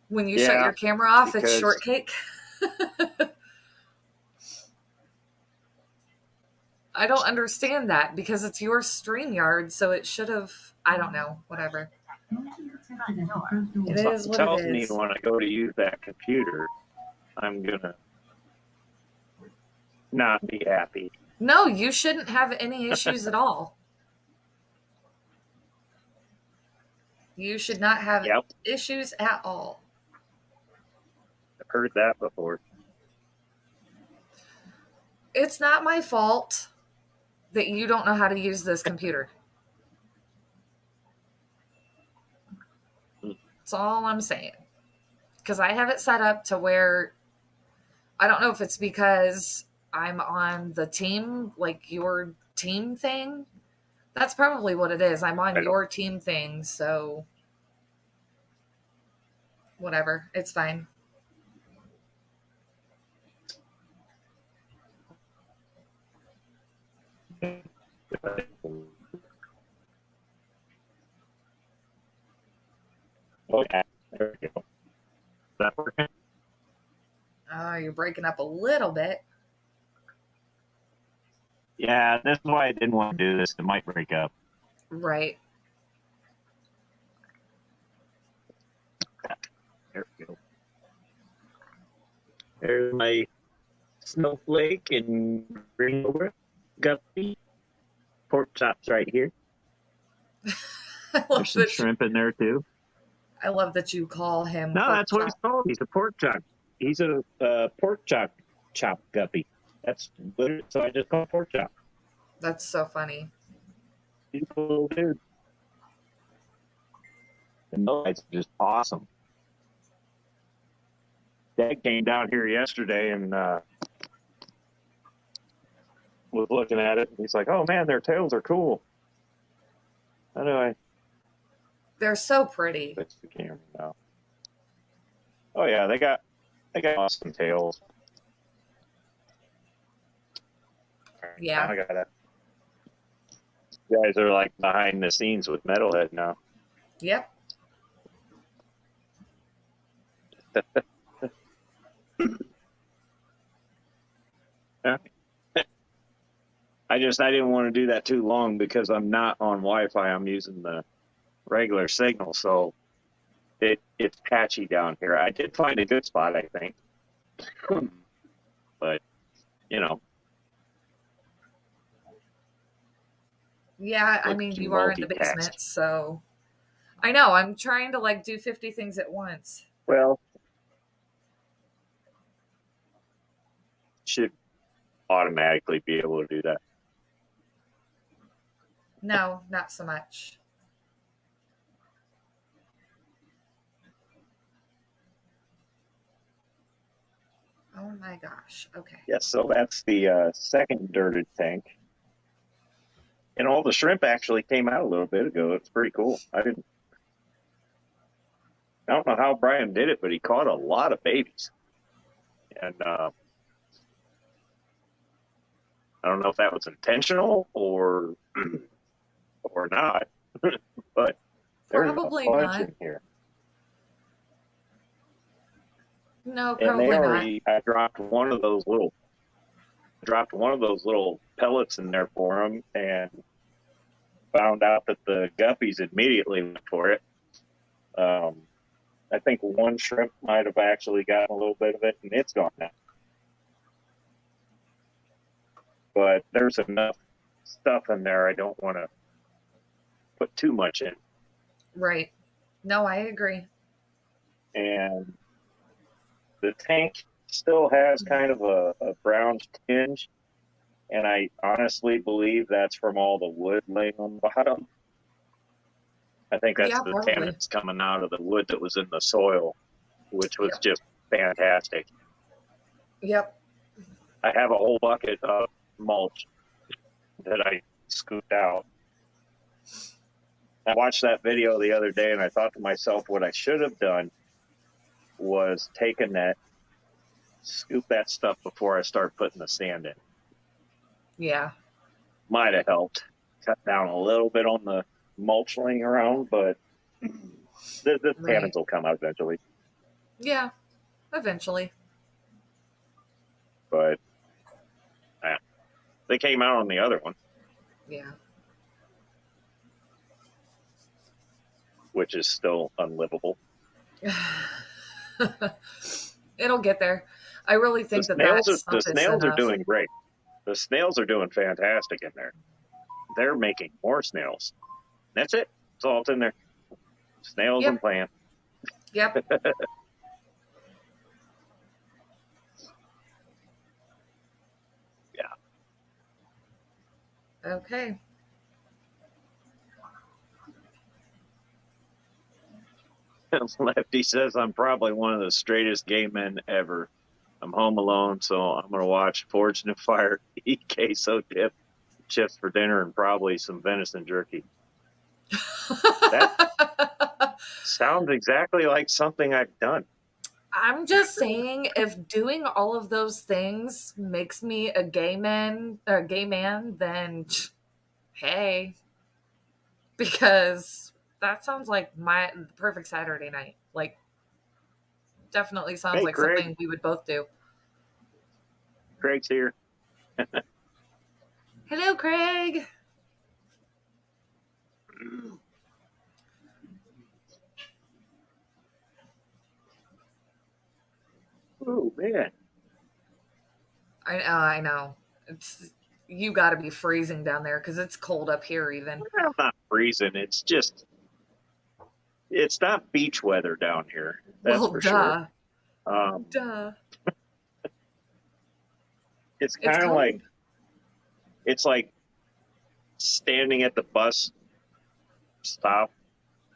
When you shut your camera off, it's Shortcake? I don't understand that because it's your StreamYard, so it should have, I don't know, whatever. It is what tells it me is. when I go to use that computer, I'm gonna not be happy. No, you shouldn't have any issues at all. You should not have Yep, issues at all. I've heard that before. It's not my fault that you don't know how to use this computer. That's all I'm saying. Because I have it set up to where I don't know if it's because I'm on the team, like your team thing. That's probably what it is. I'm on I don't. your team thing, so whatever. It's fine. Oh yeah, there we go. Is that working? You're breaking up a little bit. Yeah, that's why I didn't want to do this. It might break up. Right. There we go. There's my snowflake and green over guppy. Pork chops right here. There's some shrimp in there too. I love that you call him. No, pork that's what chop. he's called. He's a pork chop. He's a pork chop guppy. That's literally, so I just call him pork chop. That's so funny. He's a little dude. And those guys are just awesome. Dad came down here yesterday and was looking at it. And he's like, "Oh man, their tails are cool." Anyway, They're so pretty. fix the camera now. Oh yeah, they got awesome tails. Yeah. Now I got it. You guys are like behind the scenes with Metalhead now. Yep. Yeah. I didn't want to do that too long because I'm not on Wi-Fi. I'm using the regular signal, so it's patchy down here. I did find a good spot, I think, but you know, Yeah, I like mean, to you are in the multitask. basement, so I know. I'm trying to like do 50 things at once. Well, should automatically be able to do that. No, not so much. Oh my gosh. Okay. Yes, so that's the second dirted tank. And all the shrimp actually came out a little bit ago. It's pretty cool. I don't know how Brian did it, but he caught a lot of babies. And I don't know if that was intentional or not, but there's Probably a bunch not. in here. No, And they probably not. already, I dropped one of those little pellets in there for them, and found out that the guppies immediately went for it. I think one shrimp might have actually gotten a little bit of it, and it's gone now. But there's enough stuff in there. I don't want to put too much in. Right. No, I agree. And the tank still has kind of a brown tinge, and I honestly believe that's from all the wood laying on the bottom. I think that's Yeah, the probably. tannins coming out of the wood that was in the soil, which was just fantastic. Yep. I have a whole bucket of mulch that I scooped out. I watched that video the other day and I thought to myself, what I should have done was take a net, scoop that stuff before I start putting the sand in. Yeah. Might have helped cut down a little bit on the mulch laying around, but the tannins will come out eventually. Yeah. Eventually. But they came out on the other one, Yeah. which is still unlivable. It'll get there. I really think The snails are doing great. The snails are doing fantastic in there. They're making more snails. That's it. That's all that's in there. Snails and Yep. plants. Yep. Yeah. Okay. Lefty says I'm probably one of the straightest gay men ever. I'm home alone, so I'm going to watch Forged in Fire, eat queso dip, chips for dinner, and probably some venison jerky. That sounds exactly like something I've done. I'm just saying, if doing all of those things makes me a gay man, then hey, because that sounds like my perfect Saturday night. Like, definitely sounds Hey, like Craig. something we would both do. Craig's here. Hello, Craig. Oh, man. I know. It's you got to be freezing down there because it's cold up here even. I'm not freezing. It's not beach weather down here. That's Well, for sure. duh, Um, duh. it's It's kind of cold. like standing at the bus stop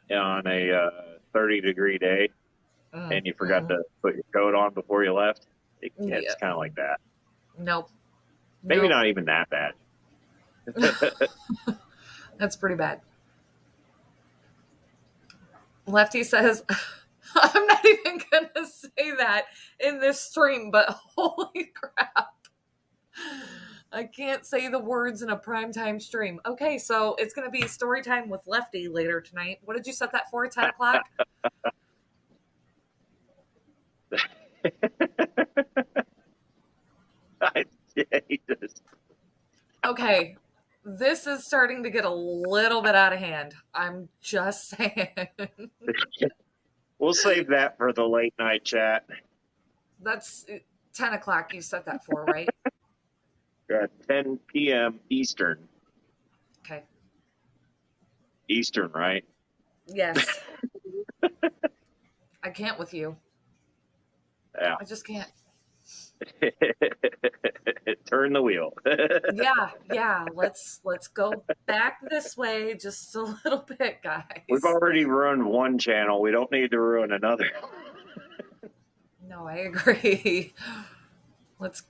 on a 30-degree day and you forgot Mm. to put your coat on before you left. It's Yeah. kind of like that. Nope. Maybe Nope. not even that bad. That's pretty bad. Lefty says, I'm not even going to say that in this stream, but holy crap. I can't say the words in a primetime stream. Okay, so it's going to be story time with Lefty later tonight. What did you set that for? 10 o'clock? Yeah, he does. Okay, this is starting to get a little bit out of hand. I'm just saying. We'll save that for the late night chat. That's 10 o'clock you set that for, right? 10 p.m. Eastern. Okay. Eastern, right? Yes. I can't with you. Yeah. I just can't. Turn the wheel. Yeah. Let's go back this way just a little bit, We've guys. already ruined one channel. We don't need to ruin another. No, I agree. Let's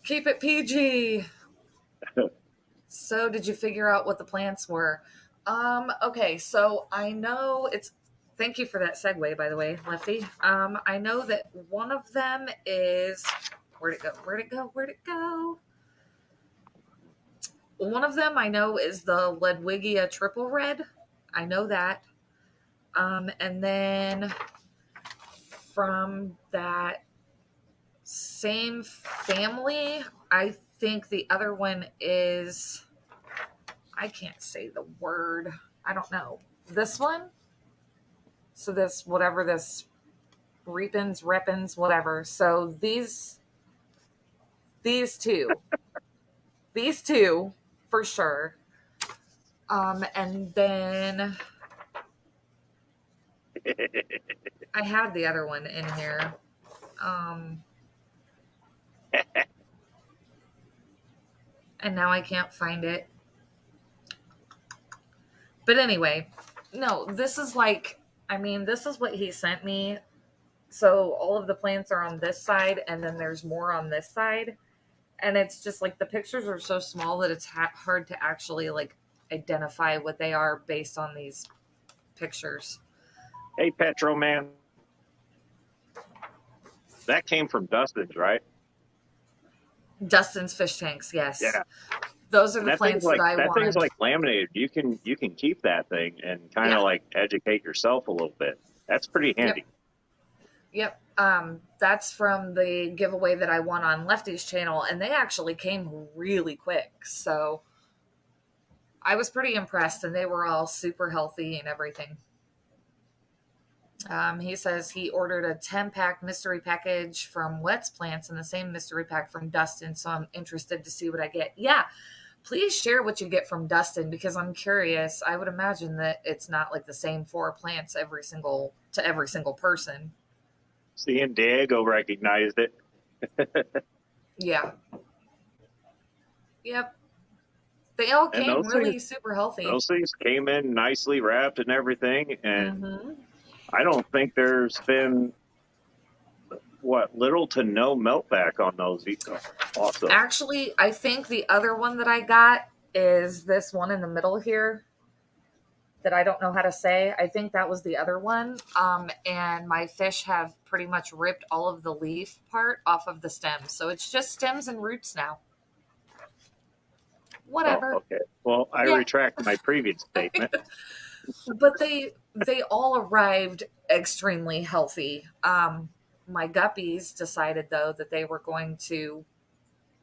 keep it PG. So, did you figure out what the plants were? Okay, so I know it's thank you for that segue, by the way, Lefty. I know that one of them is where'd it go? Where'd it go? Where'd it go? One of them I know is the Ledwigia triple red. I know that. And then from that same family, I think the other one is I can't say the word. I don't know. This one? So this whatever this repins, whatever. So these two. These two for sure. And then I had the other one in here. And now I can't find it. But anyway, no, this is like, I mean, this is what he sent me. So all of the plants are on this side, and then there's more on this side. And it's just like the pictures are so small that it's hard to actually like identify what they are based on these pictures. Hey, Petro Man. That came from Dustin's, right? Dustin's fish tanks, yes. Yeah. Those are And the plants that I that thing's wanted. like laminated. You can keep that thing and kind of Yeah. like educate yourself a little bit. That's pretty Yep. handy. Yep. That's from the giveaway that I won on Lefty's channel, and they actually came really quick. So I was pretty impressed, and they were all super healthy and everything. He says he ordered a 10-pack mystery package from Wet's Plants and the same mystery pack from Dustin, so I'm interested to see what I get. Yeah, Please share what you get from Dustin because I'm curious. I would imagine that it's not like the same four plants every single person. Seeing Diego recognized it. Yeah. Yep. They all And came really super healthy. those things came in nicely wrapped and everything. And I don't think there's been little to no meltback on those. Also, Actually, I think the other one that I got is this one in the middle here that I don't know how to say. I think that was the other one. And my fish have pretty much ripped all of the leaf part off of the stems. So it's just stems and roots now. Whatever. Oh, okay. Well, I retract my previous statement. But they all arrived extremely healthy. My guppies decided though that they were going to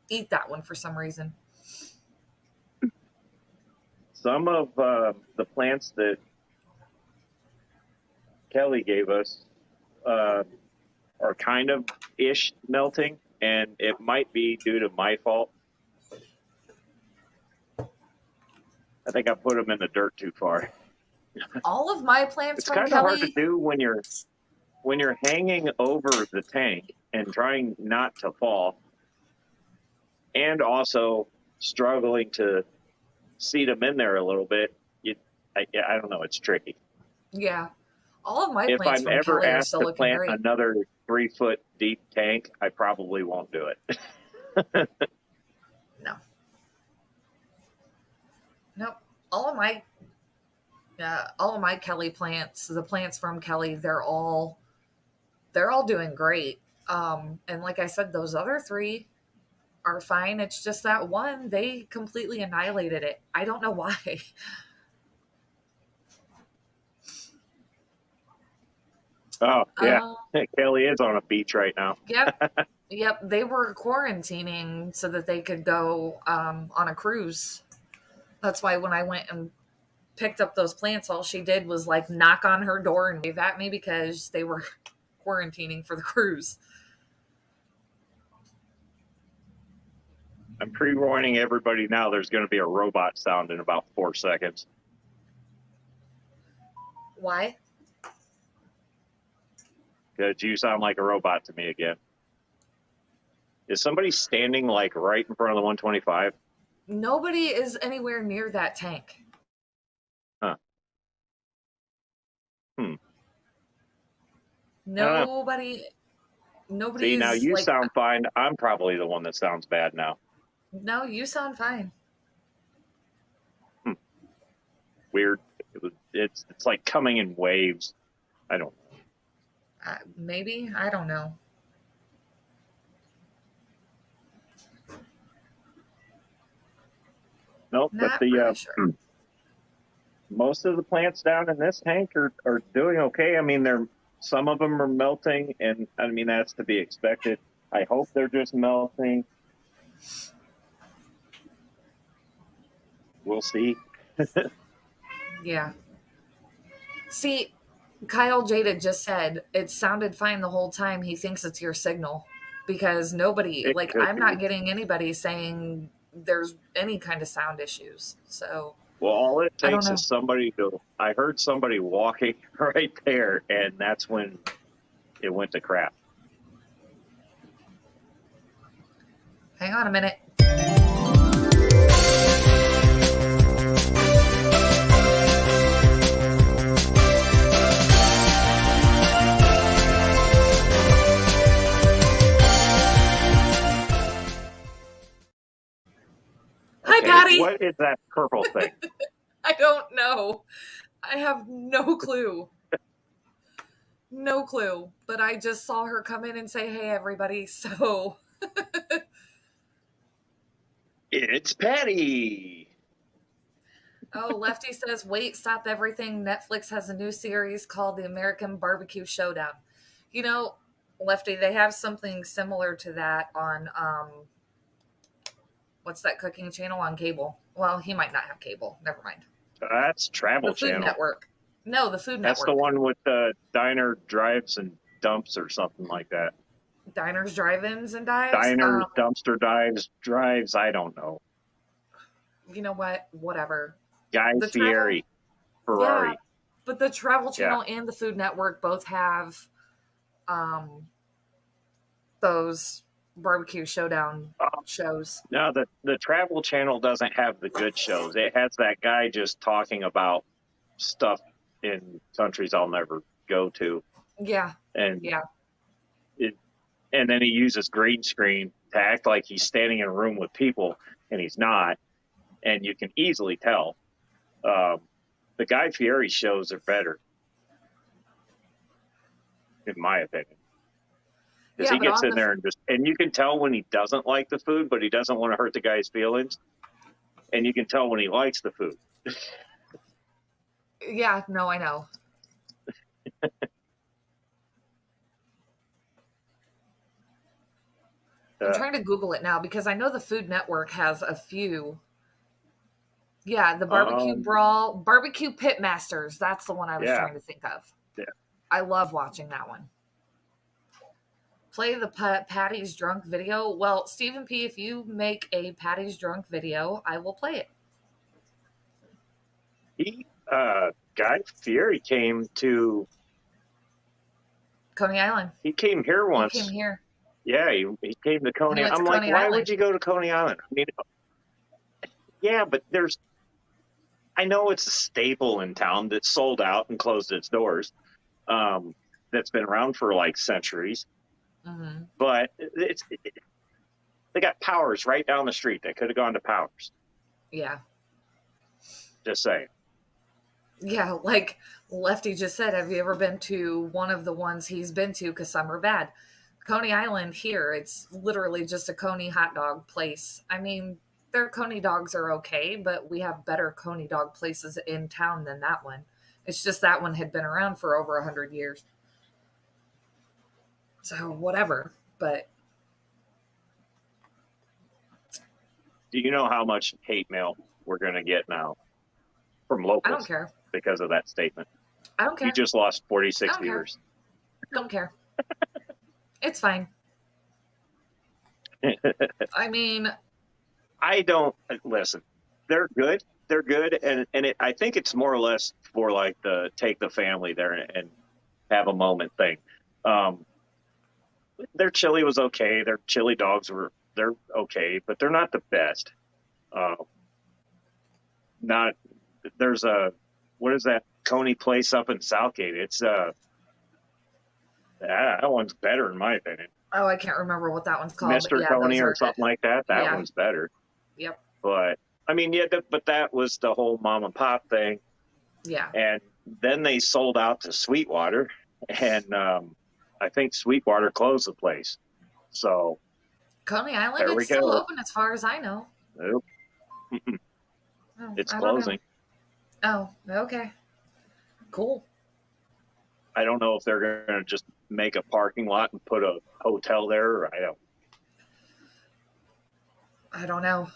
eat that one for some reason. Some of the plants that Kelly gave us are kind of ish melting, and it might be due to my fault. I think I put them in the dirt too far. All of my plants it's from kind Kelly. of hard to do when you're hanging over the tank and trying not to fall, and also struggling to seat them in there a little bit. I don't know. It's tricky. Yeah. All of my If plants I'm from ever Kelly are asked still to looking plant great. another 3-foot deep tank, I probably won't do it. No. Nope. All of my Kelly plants, the plants from Kelly, they're all doing great. And like I said, those other three are fine. It's just that one, they completely annihilated it. I don't know why. Oh, yeah. Kelly is on a beach right now. Yep. Yep. They were quarantining so that they could go on a cruise. That's why when I went and picked up those plants, all she did was like knock on her door and wave at me because they were quarantining for the cruise. I'm pre-warning everybody now there's going to be a robot sound in about 4 seconds. Why? Because you sound like a robot to me again. Is somebody standing like right in front of the 125? Nobody is anywhere near that tank. Huh. Nobody. See, now you like, sound fine. I'm probably the one that sounds bad now. No, you sound fine. Weird. It's like coming in waves. I don't know. Maybe. I don't know. Nope. Not But really sure. most of the plants down in this tank are doing okay. I mean, some of them are melting, and I mean that's to be expected. I hope they're just melting. We'll see. Yeah. See, Kyle Jada just said it sounded fine the whole time. He thinks it's your signal because nobody, like, I'm not getting anybody saying there's any kind of sound issues. So, well, all it I don't takes know. is somebody I heard somebody walking right there, and that's when it went to crap. Hang on a minute. Hi, Patty. What is that purple thing? I don't know. I have no clue. No clue. But I just saw her come in and say, hey, everybody. So. It's Patty. Oh, Lefty says, wait, stop everything. Netflix has a new series called The American Barbecue Showdown. You know, Lefty, they have something similar to that on, what's that cooking channel on cable? Well, he might not have cable. Never mind. That's Travel The Food Channel. Network. No, the Food That's Network. the one with the diner drives and dumps or something like that. Diners, drive-ins, and dives? Diners, dumpster dives, drives, I don't know. You know what? Whatever. Guy The travel, Fieri, yeah, Ferrari. but the Travel Yeah. Channel and the Food Network both have um, those barbecue showdown Oh, shows. no, the Travel Channel doesn't have the good shows. It has that guy just talking about stuff in countries I'll never go to, Yeah, and yeah, it, and then he uses green screen to act like he's standing in a room with people, and he's not, and you can easily tell. Um, the Guy Fieri shows are better, in my opinion, because yeah. he But gets on in the there and just, and you can tell when he doesn't like the food, but he doesn't want to hurt the guy's feelings, and you can tell when he likes the food. yeah, no, I know. I'm Uh, trying to Google it now because I know the Food Network has a few. Yeah, the barbecue um, brawl, barbecue pit masters. That's the one I was yeah, trying to think of. yeah. I love watching that one. Play the Patty's drunk video. Well, Stephen P, if you make a Patty's drunk video, I will play it. He, Guy Fieri came to, Coney Island. he came here He came once. here. Yeah, he came to He Coney. went to I'm like, Coney why Island. would you go to Coney Island? I mean, yeah, but I know it's a staple in town that's sold out and closed its doors. That's been around for like centuries, Hmm. but they got Powers right down the street. They could have gone to Powers. Yeah. Just saying. Yeah, like Lefty just said, have you ever been to one of the ones he's been to? Because some are bad. Coney Island here, it's literally just a Coney hot dog place. I mean, their Coney dogs are okay, but we have better Coney dog places in town than that one. It's just that one had been around for over 100 years. So whatever. But Do you know how much hate mail we're going to get now from I don't locals care. because of that statement? I don't You care. just lost I 46 don't care. viewers. Don't care. It's fine. I mean, I don't listen. They're good. They're good, and I think it's more or less for like the take the family there and have a moment thing. Um, their chili was okay. Their chili dogs they're okay, but they're not the best. Uh, not there's a what is that Coney place up in Southgate? It's that one's better in my opinion. oh, I can't remember what that one's called, but Mister yeah, Coney those or are good. something like that. That Yeah. one's better. Yep. But I mean, yeah, but that was the whole mom and pop thing. Yeah. And then they sold out to Sweetwater, and I think Sweetwater closed the place. So Coney Island, there we it's still go. open as far as I know. Nope, Oh, it's I don't know. closing. Oh, okay. Cool. I don't know if they're going to just make a parking lot and put a hotel there. Or I don't know.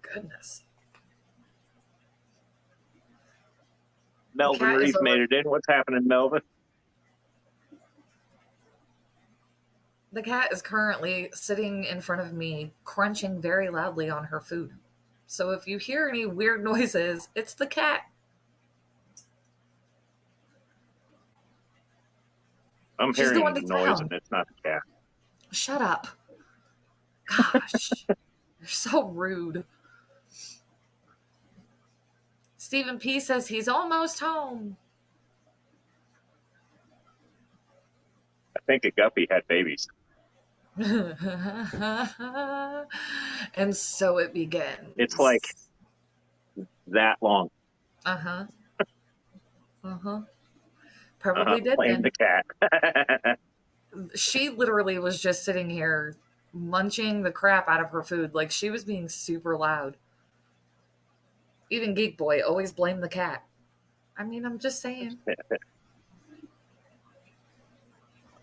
Goodness. Melvin Cat is Reef made over. it in. What's happening, Melvin? The cat is currently sitting in front of me, crunching very loudly on her food. So if you hear any weird noises, it's the cat. I'm She's going hearing to noise, and town. it's not the cat. Shut up. Gosh. You're so rude. Stephen P says he's almost home. I think a guppy had babies. And so it begins. It's like that long. Uh-huh. Uh-huh. Probably did Playing then. the cat. She literally was just sitting here munching the crap out of her food. Like she was being super loud. Even Geek Boy always blamed the cat. I mean, I'm just saying.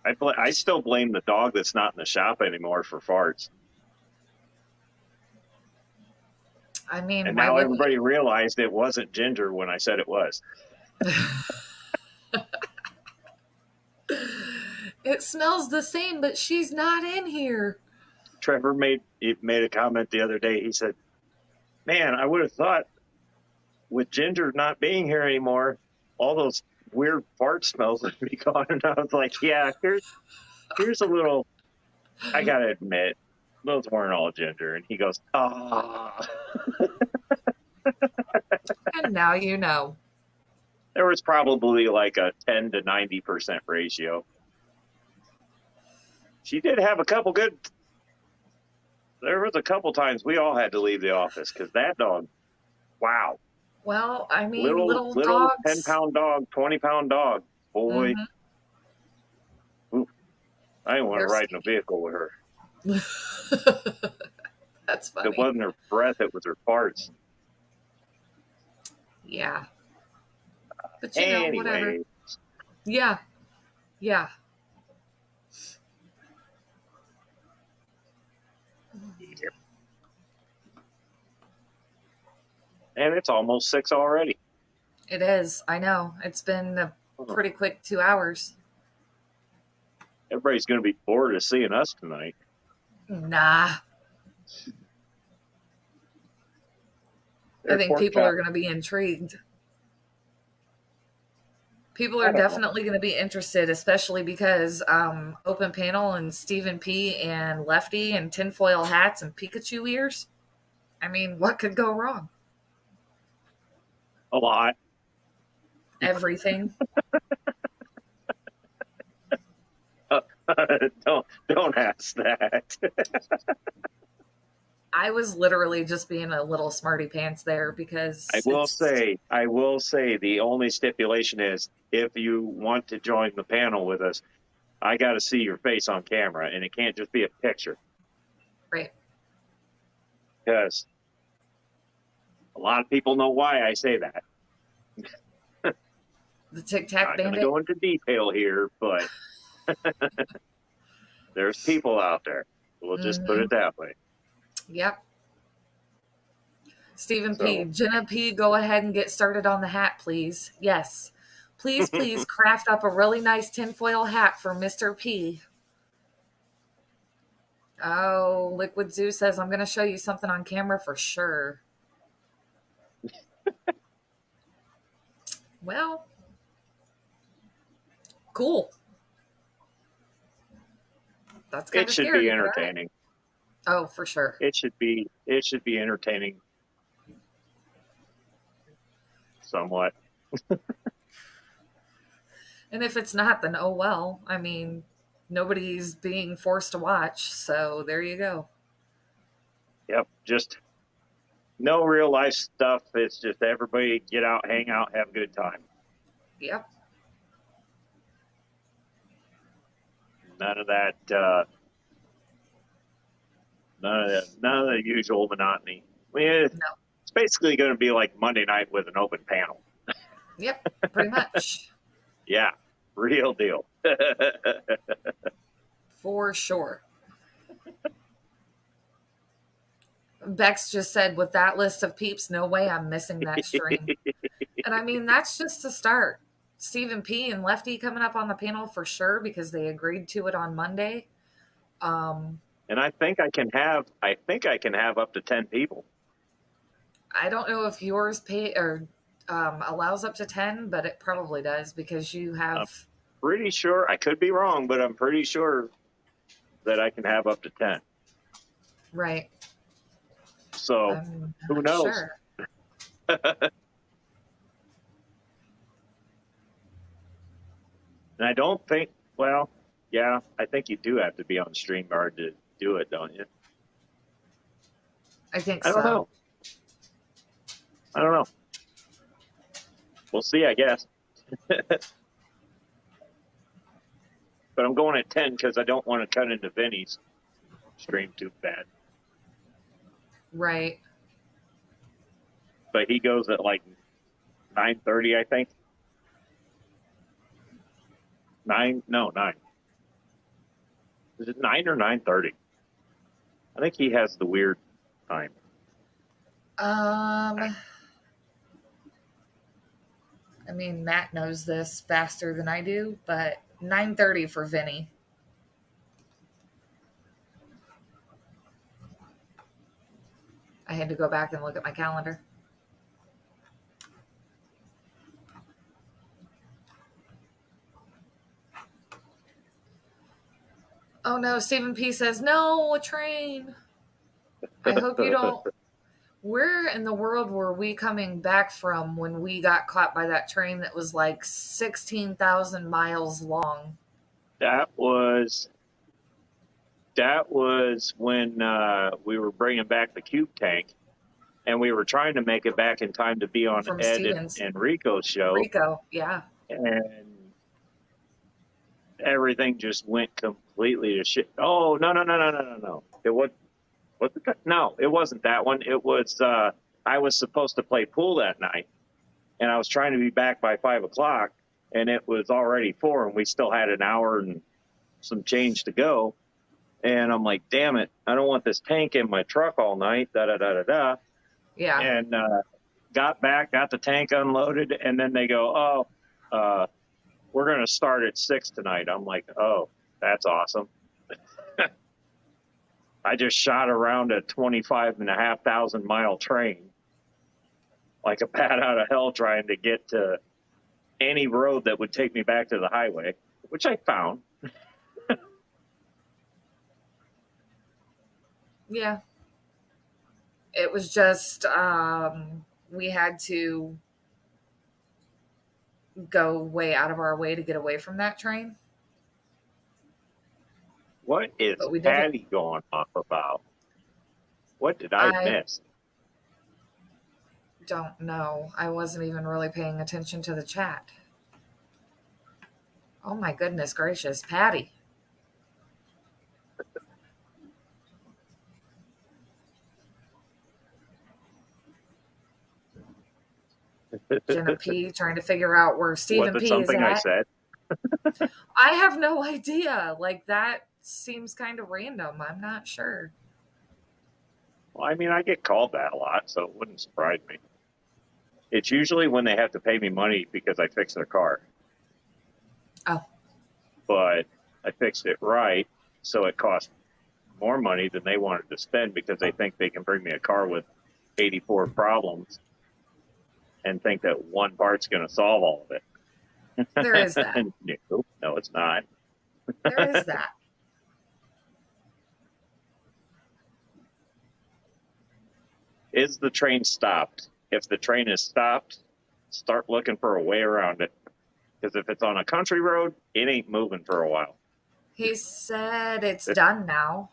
I still blame the dog that's not in the shop anymore for farts. I mean, And why now wouldn't everybody realized it wasn't Ginger when I said it was. It smells the same, but she's not in here. Trevor made a comment the other day. He said, "Man, I would have thought with Ginger not being here anymore, all those weird fart smells would be gone." And I was like, "Yeah, here's a little. I gotta admit, those weren't all Ginger." And he goes, "Ah." And now you know. There was probably like a 10 to 90% ratio. She did have a couple good. There was a couple times we all had to leave the office because that dog, wow. Well, I mean, Little little 10 dogs. pound dog, 20-pound dog. Boy, Hmm. oof, I didn't want to They're ride in a sneaky. vehicle with her. That's It funny. wasn't her breath, it was her farts. Yeah. But whatever. Anyway, Yeah. Yeah. yeah. And it's almost 6 already. It is. I know. It's been a Oh, pretty quick 2 hours. everybody's going to be bored of seeing us tonight. Nah. I There's think pork people chop. are going to be intrigued. People I are don't know. definitely going to be interested, especially because Open Panel and Stephen P. and Lefty and tinfoil hats and Pikachu ears. I mean, what could go wrong? A lot. Everything. Don't ask that. I was literally just being a little smarty pants there I because will it's say, the only stipulation is if you want to join the panel with us, I got to see your face on camera, and it can't just be a picture right. because a lot of people know why I say that. The Tic Tac Not going to Bandit. go into detail here, but there's people out there. We'll just put Hmm. it that way. Yep. Stephen P. So, Jenna P. Go ahead and get started on the hat, please. Yes. Please, please craft up a really nice tinfoil hat for Mr. P. Oh, Liquid Zoo says, I'm going to show you something on camera for sure. Well, cool. That's kind it of should be scary, but all right. entertaining. Oh, for sure. It should be entertaining somewhat. And if it's not, then oh well. I mean, nobody's being forced to watch, so there you go. Yep, just no real life stuff. It's just everybody get out, hang out, have a good time. Yep. None of that. None of the usual monotony. I mean, No. it's basically going to be like Monday night with an open panel. Yep. Pretty much. Yeah, real deal. For sure. Bex just said, with that list of peeps, no way I'm missing that stream. And I mean, that's just a start. Stephen P. and Lefty coming up on the panel for sure because they agreed to it on Monday. And I think I can have up to 10 people. I don't know if yours pay or allows up to 10, but it probably does because you I'm have. pretty sure, I could be wrong, but I'm pretty sure that I can have up to 10. Right. So I'm who not knows? sure. And I don't think, well, yeah, I think you do have to be on StreamYard to do it, don't you? I think I don't so. know. I don't know. We'll see, I guess. But I'm going at 10 because I don't want to cut into Vinny's stream too bad. Right. But he goes at like 9:30, I think. 9. Is it 9 or 9:30? I think he has the weird time. I mean, Matt knows this faster than I do, but 9:30 for Vinny. had to go back and look at my calendar. Oh no, Stephen P says, no, a train. I hope you don't. Where in the world were we coming back from when we got caught by that train that was like 16,000 miles long? That was when we were bringing back the cube tank, and we were trying to make it back in time to be on From Ed Stevens. and Rico's show. Rico, yeah. And everything just went completely to shit. Oh, no. It was no, it wasn't that one. It was I was supposed to play pool that night, and I was trying to be back by 5 o'clock, and it was already 4, and we still had an hour and some change to go. And I'm like, damn it, I don't want this tank in my truck all night. Yeah. And got back, got the tank unloaded, and then they go, we're going to start at 6 tonight. I'm like, oh, that's awesome. I just shot around a 25,500 mile train like a bat out of hell trying to get to any road that would take me back to the highway, which I found. Yeah. It was just, we had to go way out of our way to get away from that train. What is Patty going off about? What did I miss? Don't know. I wasn't even really paying attention to the chat. Oh my goodness gracious, Patty. Jenna P trying to figure out where Stephen P is at. Something I said? I have no idea. Like, that seems kind of random. I'm not sure. Well, I mean, I get called that a lot, so it wouldn't surprise me. It's usually when they have to pay me money because I fixed their car. Oh. But I fixed it right, so it cost more money than they wanted to spend because they think they can bring me a car with 84 problems and think that one part's going to solve all of it. There is that. No, it's not. There is that. Is the train stopped? If the train is stopped, start looking for a way around it. Because if it's on a country road, it ain't moving for a while. He said it's done now.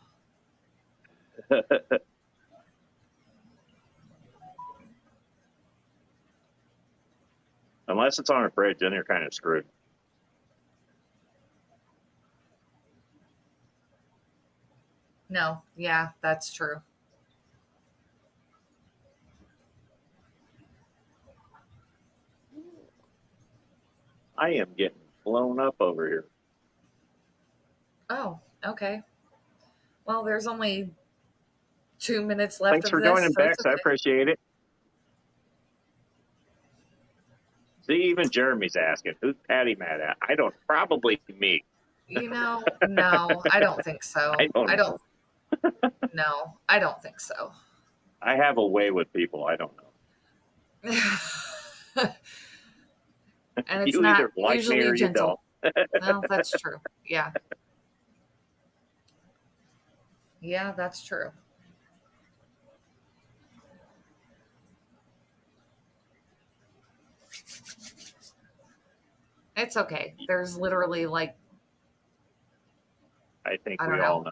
Unless it's on a bridge, then you're kind of screwed. No, yeah, that's true. I am getting blown up over here. Oh, okay. Well, there's only 2 minutes left. Thanks for joining, Bex. Okay. I appreciate it. See, even Jeremy's asking, who's Patty mad at? I don't, probably me. No, I don't think so. I don't No, I don't think so. I have a way with people. I don't know. And it's you not either like usually me or gentle. You don't. No, that's true. Yeah. Yeah, that's true. It's okay. There's literally like, I think we all know.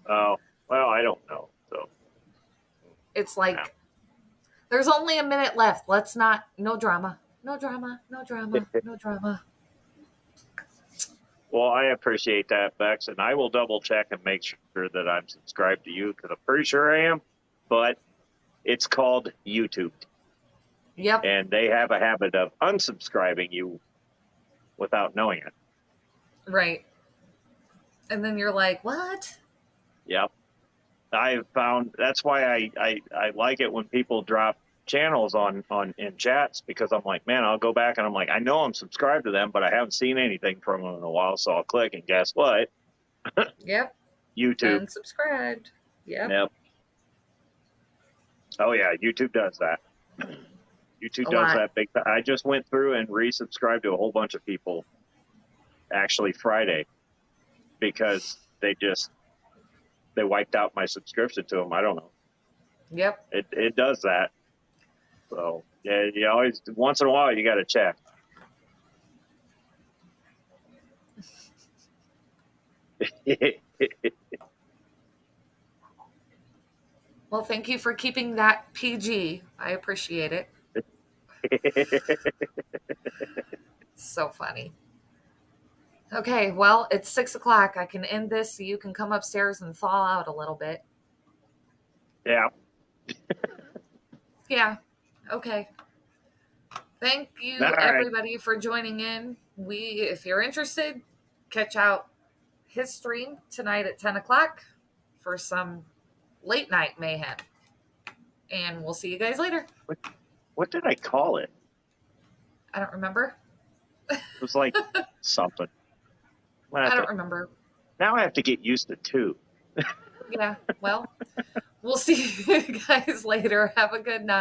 Oh, well, I don't know. So it's like, there's only a minute left. Let's not, no drama. No drama. Well, I appreciate that, Bex, and I will double check and make sure that I'm subscribed to you because I'm pretty sure I am, but it's called YouTube. Yep. And they have a habit of unsubscribing you without knowing it. Right. And then you're like, what? Yep. I found that's why I like it when people drop channels on in chats because I'm like, man, I'll go back and I'm like, I know I'm subscribed to them, but I haven't seen anything from them in a while, so I'll click and guess what? Yep. YouTube. Unsubscribed. Yep. Yep. Oh yeah, YouTube does that. YouTube A does lot. that big time. I just went through and resubscribed to a whole bunch of people actually Friday because they wiped out my subscription to them. I don't know. Yep. It does that. So yeah, you always once in a while you got to check. Well, thank you for keeping that PG. I appreciate it. So funny. Okay, well, it's 6 o'clock. I can end this so you can come upstairs and thaw out a little bit. Yeah. Yeah. Okay. Thank All you, right. everybody, for joining in. If you're interested, catch out his stream tonight at 10 o'clock for some late night mayhem. And we'll see you guys later. What did I call it? I don't remember. It was like something. I don't remember. Now I have to get used to two. Yeah, well, we'll see you guys later. Have a good night.